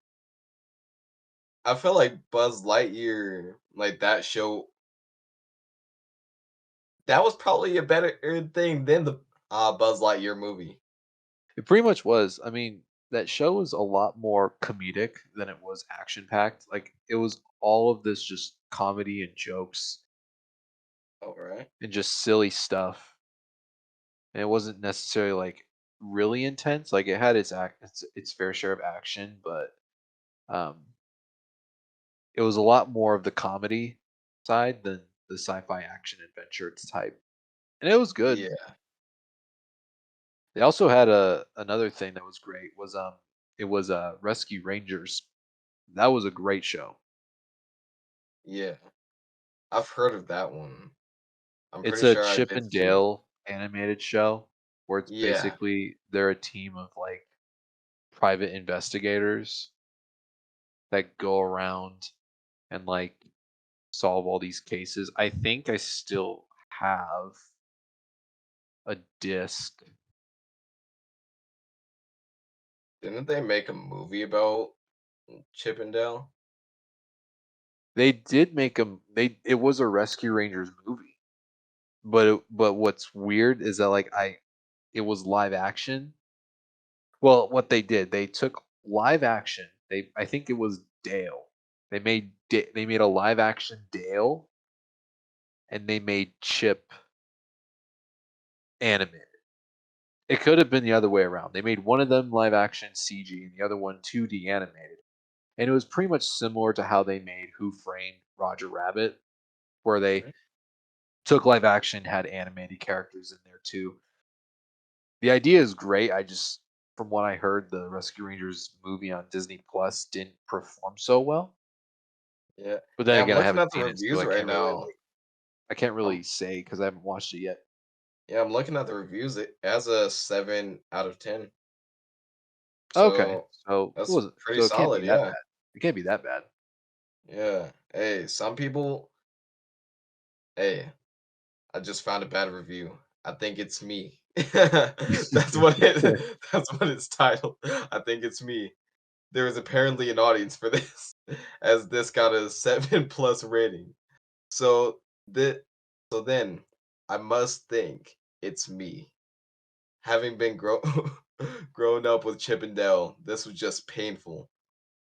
I feel like Buzz Lightyear, like that show, that was probably a better thing than the Buzz Lightyear movie. it pretty much was. I mean, that show was a lot more comedic than it was action packed. Like it was all of this just comedy and jokes All right. and just silly stuff. And it wasn't necessarily like really intense. Like it had its fair share of action, but um, it was a lot more of the comedy side than the sci-fi action adventure type, and it was good. Yeah. They also had a another thing that was great was it was Rescue Rangers. That was a great show. Yeah. I've heard of that one. I'm It's pretty a sure I Chip did and too. Dale animated show where it's Yeah. basically they're a team of like private investigators that go around and like solve all these cases. I think I still have a disc. Didn't they make a movie about Chip and Dale? They did make them. It was a Rescue Rangers movie, but what's weird is that like it was live action. Well, what they did, they took live action. I think it was Dale. They made a live action Dale, and they made Chip animated. It could have been the other way around. They made one of them live action CG and the other one 2D animated. And it was pretty much similar to how they made Who Framed Roger Rabbit, where they Right. took live action, had animated characters in there too. The idea is great. I just, from what I heard, the Rescue Rangers movie on Disney Plus didn't perform so well. Yeah. But then And I'm again, I looking haven't at the seen it, so reviews I right can't really now. like. I can't Um, really say because I haven't watched it yet. yeah, I'm looking at the reviews. It has a 7 out of 10. Okay, So so it that's wasn't. pretty So it can't be solid. that Yeah. bad. It can't be that bad. Yeah. Hey, some people, hey, I just found a bad review. I think it's me. That's what that's what it's titled. I think it's me. There is apparently an audience for this, as this got a 7 plus rating. So the so then I must think it's me. Having been grown up with Chip and Dale, this was just painful.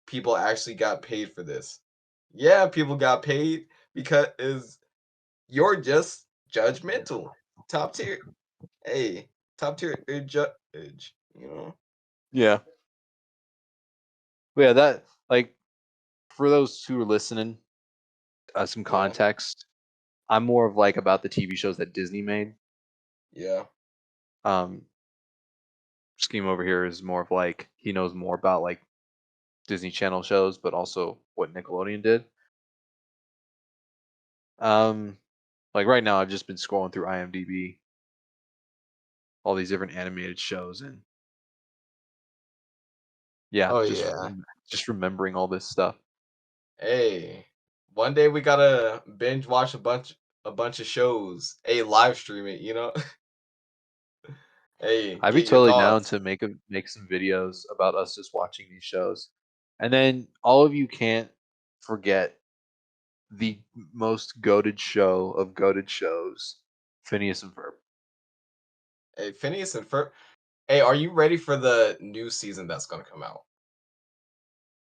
People actually got paid for this. Yeah, people got paid because you're just judgmental. Top tier, hey, top tier judge. Yeah, but yeah, that like for those who are listening, some Yeah, context. I'm more of like about the TV shows that Disney made. yeah. Um, Scheme over here is more of like he knows more about like Disney Channel shows, but also what Nickelodeon did. Um, like right now, I've just been scrolling through IMDb, all these different animated shows, and yeah, Oh yeah. just remembering all this stuff. Hey, one day we gotta binge watch a bunch of shows. Hey, live stream it. Hey, I'd be get your totally down thoughts. to make some videos about us just watching these shows, and then all of you can't forget the most goated show of goated shows, Phineas and Ferb. Hey, Phineas and Ferb. Hey, are you ready for the new season that's gonna come out?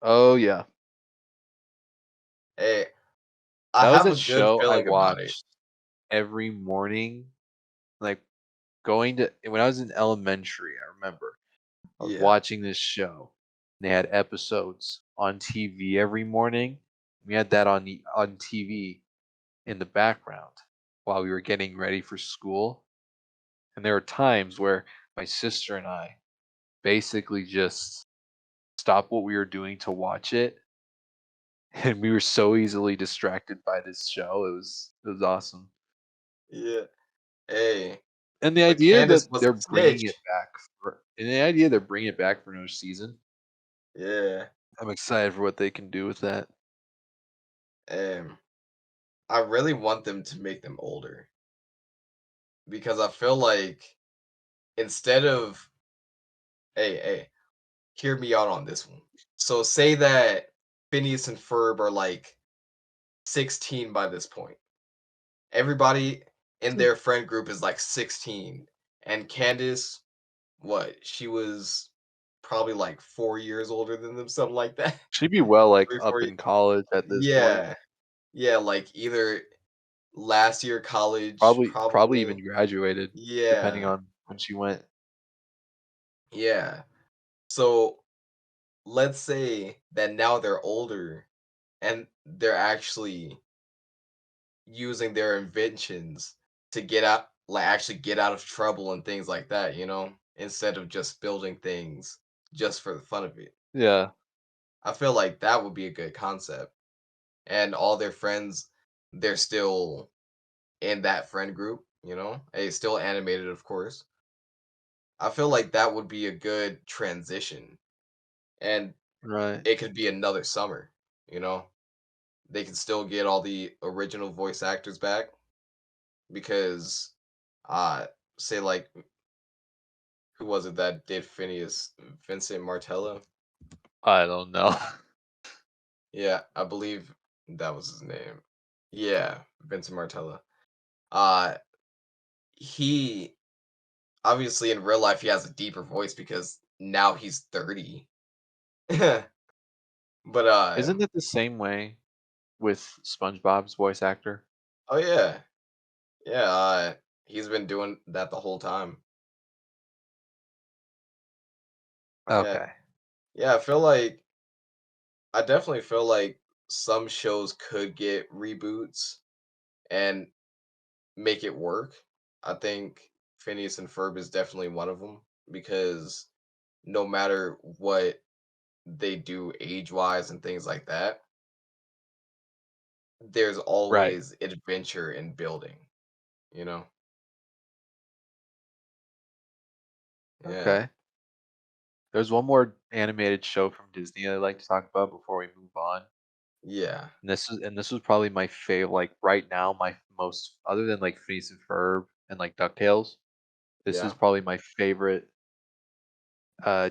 Oh yeah, Hey, I that was have a a good show I feeling about it. watched every morning, like going to when I was in elementary. I remember I was Yeah, watching this show. They had episodes on TV every morning. We had that on TV in the background while we were getting ready for school. And there were times where my sister and I basically just stopped what we were doing to watch it. And we were so easily distracted by this show. It was awesome. yeah. Hey, And the but idea Candace that was they're a bringing it snitch. back and the idea they're bringing it back for another season, Yeah. I'm excited for what they can do with that. Um, I really want them to make them older because I feel like instead of hey, hear me out on this one. So say that Phineas and Ferb are like 16 by this point. Everybody in their friend group is like 16. And Candace, what? She was probably like 4 years older than them, something like that. She'd be well like Three, up 4 years. in college at this point. Yeah. Yeah, like either last year college, Probably probably. even graduated, depending Yeah. on when she went. Yeah. So let's say that now they're older and they're actually using their inventions to get out like actually get out of trouble and things like that, instead of just building things just for the fun of it. Yeah, I feel like that would be a good concept. And all their friends, they're still in that friend group. It's still animated, of course. I feel like that would be a good transition. And right. it could be another summer, you know? They can still get all the original voice actors back because uh say like who was it that did Phineas? Vincent Martella? I don't know. Yeah, I believe that was his name. Yeah, Vincent Martella. Uh he obviously in real life he has a deeper voice because now he's 30. But Isn't it the same way with SpongeBob's voice actor? oh yeah. Yeah, he's been doing that the whole time. Yeah. Okay. Yeah, I definitely feel like some shows could get reboots and make it work. I think Phineas and Ferb is definitely one of them because no matter what they do age-wise and things like that, there's Right. always adventure in building, you know? Yeah. Okay. There's one more animated show from Disney I'd like to talk about before we move on. Yeah. And this was probably my favorite, like right now, my most other than like Phineas and Ferb and like DuckTales. This is Yeah. probably my favorite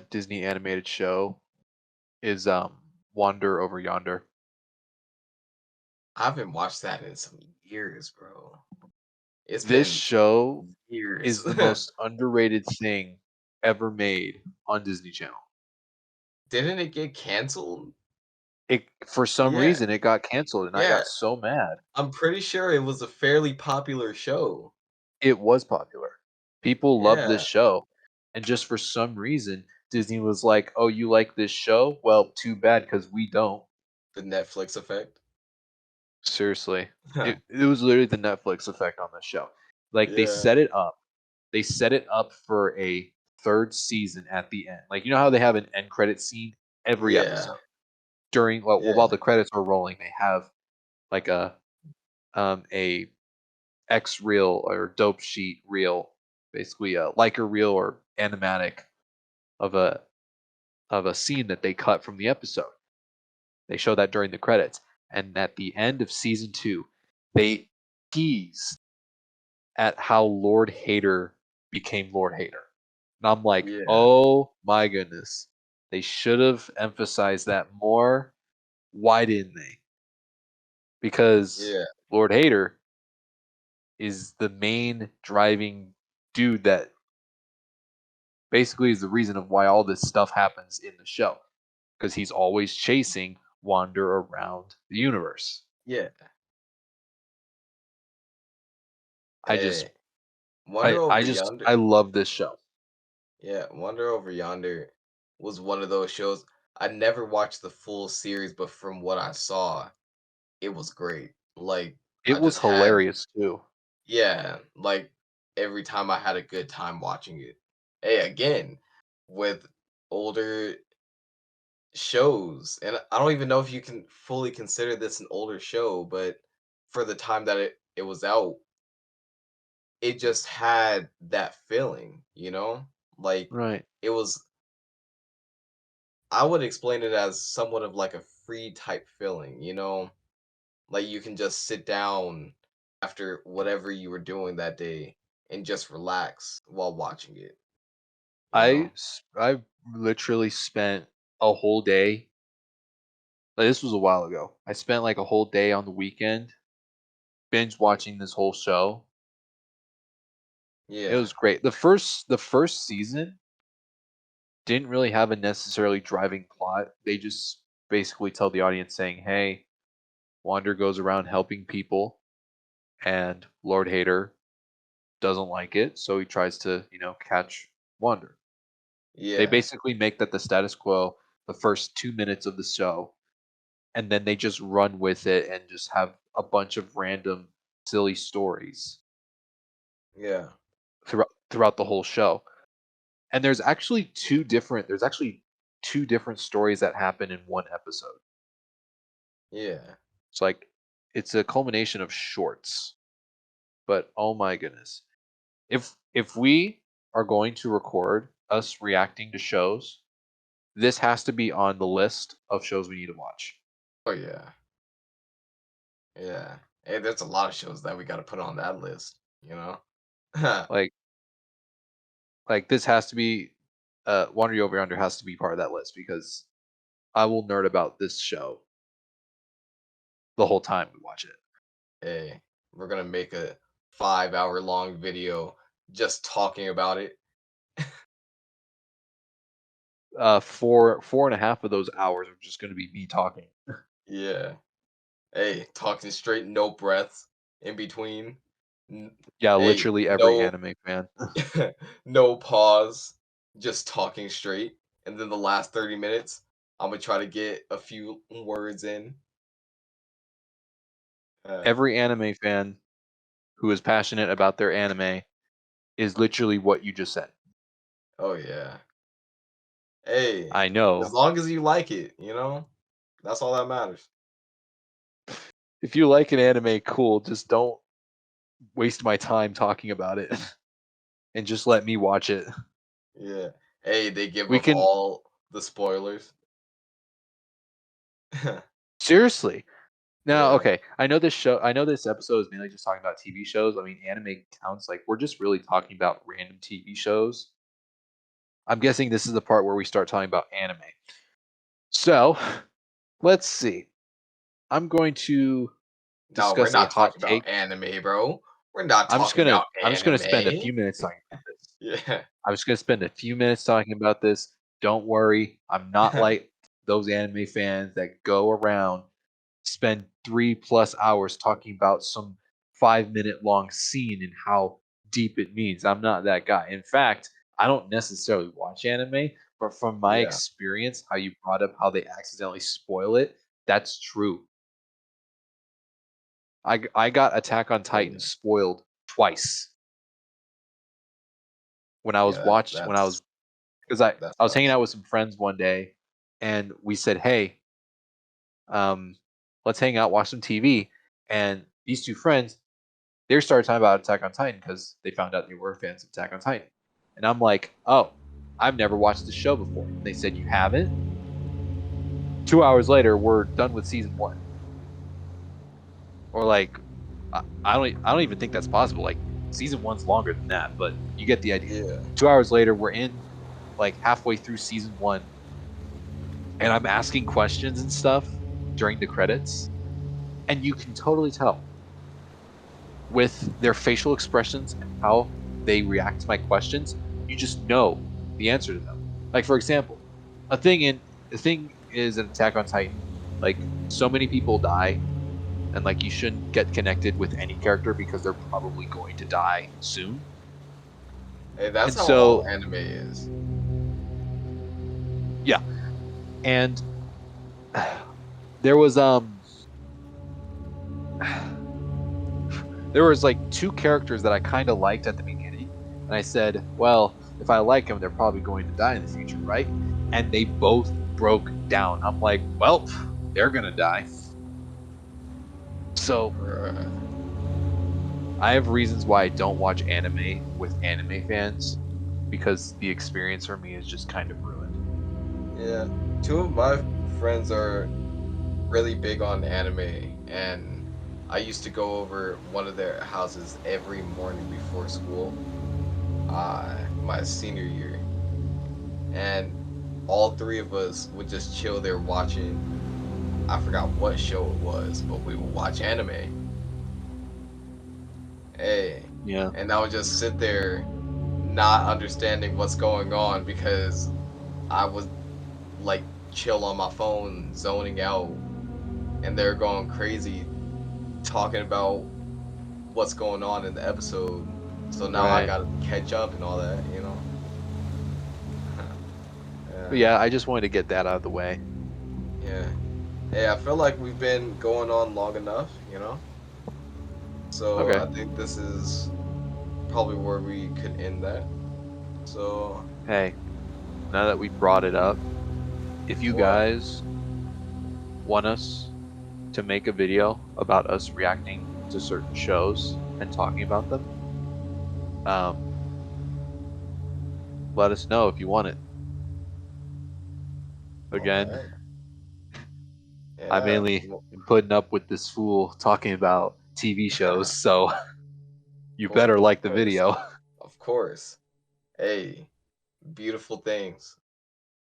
Disney animated show is Wander Over Yonder. I haven't watched that in some years, bro. It's This been show years. is the most underrated thing ever made on Disney Channel. Didn't it get canceled? It for some Yeah. reason it got canceled and I Yeah. got so mad. I'm pretty sure it was a fairly popular show. It was popular. People loved this Yeah. show. And just for some reason, Disney was like, "Oh, you like this show? Well, too bad because we don't." The Netflix effect. Seriously. It was literally the Netflix effect on the show. Like they Yeah. set it up. They set it up for a third season at the end. Like you know how they have an end credit scene every Yeah. episode. During while Yeah. the credits are rolling, they have like a X reel or dope sheet reel, basically a Leica reel or animatic of a scene that they cut from the episode. They show that during the credits, and at the end of season 2, they tease at how Lord Hater became Lord Hater. And I'm like, Yeah. oh my goodness, they should have emphasized that more. Why didn't they? Because Yeah. Lord Hater is the main driving dude that basically is the reason of why all this stuff happens in the show because he's always chasing Wander around the universe. Yeah. I just Hey, Wonder I Over just Yonder. I love this show. Yeah, Wonder Over Yonder was one of those shows. I never watched the full series, but from what I saw, it was great. Like It I was just had, hilarious too. yeah, like every time I had a good time watching it. Hey, again, with older shows, and I don't even know if you can fully consider this an older show, but for the time that it was out, it just had that feeling, you know? Like Right. it was I would explain it as somewhat of like a free type feeling, you know? Like you can just sit down after whatever you were doing that day and just relax while watching it, you know? I literally spent a whole day. Like, this was a while ago. I spent like a whole day on the weekend binge watching this whole show. It Yeah. was great. The first season didn't really have a necessarily driving plot. They just basically tell the audience saying, "Hey, Wander goes around helping people, and Lord Hater doesn't like it, so he tries to, catch Wander." They Yeah. basically make that the status quo the first 2 minutes of the show, and then they just run with it and just have a bunch of random silly stories Yeah. throughout the whole show. And there's actually two different stories that happen in one episode. Yeah. It's like it's a culmination of shorts. But oh my goodness. If we are going to record us reacting to shows, this has to be on the list of shows we need to watch. Oh yeah. Yeah. Hey, there's a lot of shows that we got to put on that list, you know? Like this has to be Wander Over Yonder has to be part of that list because I will nerd about this show the whole time we watch it. Hey, we're going to make a 5-hour long video just talking about it. Four and a half of those hours are just going to be me talking. Yeah. Hey, talking straight, no breaths in between. N- Yeah, Hey, literally every no, anime fan. no pause, just talking straight. And then the last 30 minutes, I'm gonna try to get a few words in. Uh, Every anime fan who is passionate about their anime is literally what you just said. oh yeah. Hey, I as know. long as you like it, you know, that's all that matters. If you like an anime, cool. Just don't waste my time talking about it, and just let me watch it. Yeah. Hey, they give We up can all the spoilers. seriously. Now, Yeah. okay, I know this show. I know this episode is mainly just talking about TV shows. I mean, anime counts. Like, we're just really talking about random TV shows. I'm guessing this is the part where we start talking about anime. So, let's see. I'm going to No, we're discuss a not hot talking about take. anime, bro. We're not talking about I'm just gonna spend a anime. few minutes talking about this. Yeah. I'm just gonna spend a few minutes talking about this. Don't worry, I'm not like those anime fans that go around spend 3+ hours talking about some 5 minute long scene and how deep it means. I'm not that guy. In fact, I don't necessarily watch anime, but from my Yeah. experience, how you brought up how they accidentally spoil it, that's true. I got Attack on Oh Titan yeah. spoiled twice when I was Yeah, watched when I was because that I was hanging sucks. out with some friends one day, and we said, "Hey, um, let's hang out, watch some TV." And these two friends, they started talking about Attack on Titan because they found out they were fans of Attack on Titan. And I'm like, "Oh, I've never watched the show before." And they said, "You haven't?" 2 hours later, we're done with season one. Or like, I don't even think that's possible. Like, season one's longer than that, but you get the idea. Yeah. 2 hours later, we're in like halfway through season one, and I'm asking questions and stuff during the credits, and you can totally tell with their facial expressions and how they react to my questions. You just know the answer to them. Like, for example, a thing is an Attack on Titan. Like, so many people die, and like you shouldn't get connected with any character because they're probably going to die soon. Hey, that's And how all so, anime is. yeah, and there was there was like two characters that I kind of liked at the beginning, and I said, well, if I like them, they're probably going to die in the future, right? And they both broke down. I'm like, well, they're gonna die. So Bruh. I have reasons why I don't watch anime with anime fans because the experience for me is just kind of ruined. Yeah. Two of my friends are really big on anime, and I used to go over one of their houses every morning before school, my senior year, and all three of us would just chill there watching. I forgot what show it was, but we would watch anime. Hey, Yeah, and I would just sit there, not understanding what's going on because I was like chill on my phone, zoning out, and they're going crazy talking about what's going on in the episode. So now I right. gotta catch up and all that, you know? But Yeah, yeah, I just wanted to get that out of the way. yeah. Hey, I feel like we've been going on long enough, you know? So Okay. I think this is probably where we could end that. So, Hey, now that we brought it up, if you what? guys want us to make a video about us reacting to certain shows and talking about them, um, let us know if you want it. Again, Alright. I Yeah. mainly am putting up with this fool talking about TV shows, so you better Of like the course. video. Of course. Hey, beautiful things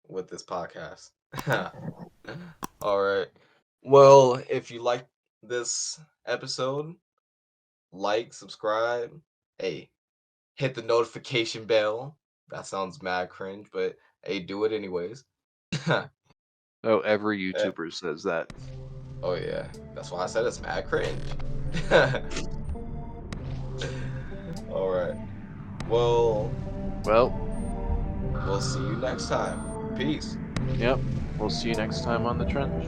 with this podcast. All right. Well, if you like this episode, like, subscribe. Hey, hit the notification bell. That sounds mad cringe, but hey, do it anyways. Oh, every Eh, YouTuber says that. oh yeah, that's why I said it's mad cringe. All right. Well, Well, we'll see you next time. Peace. yep. We'll see you next time on the trench.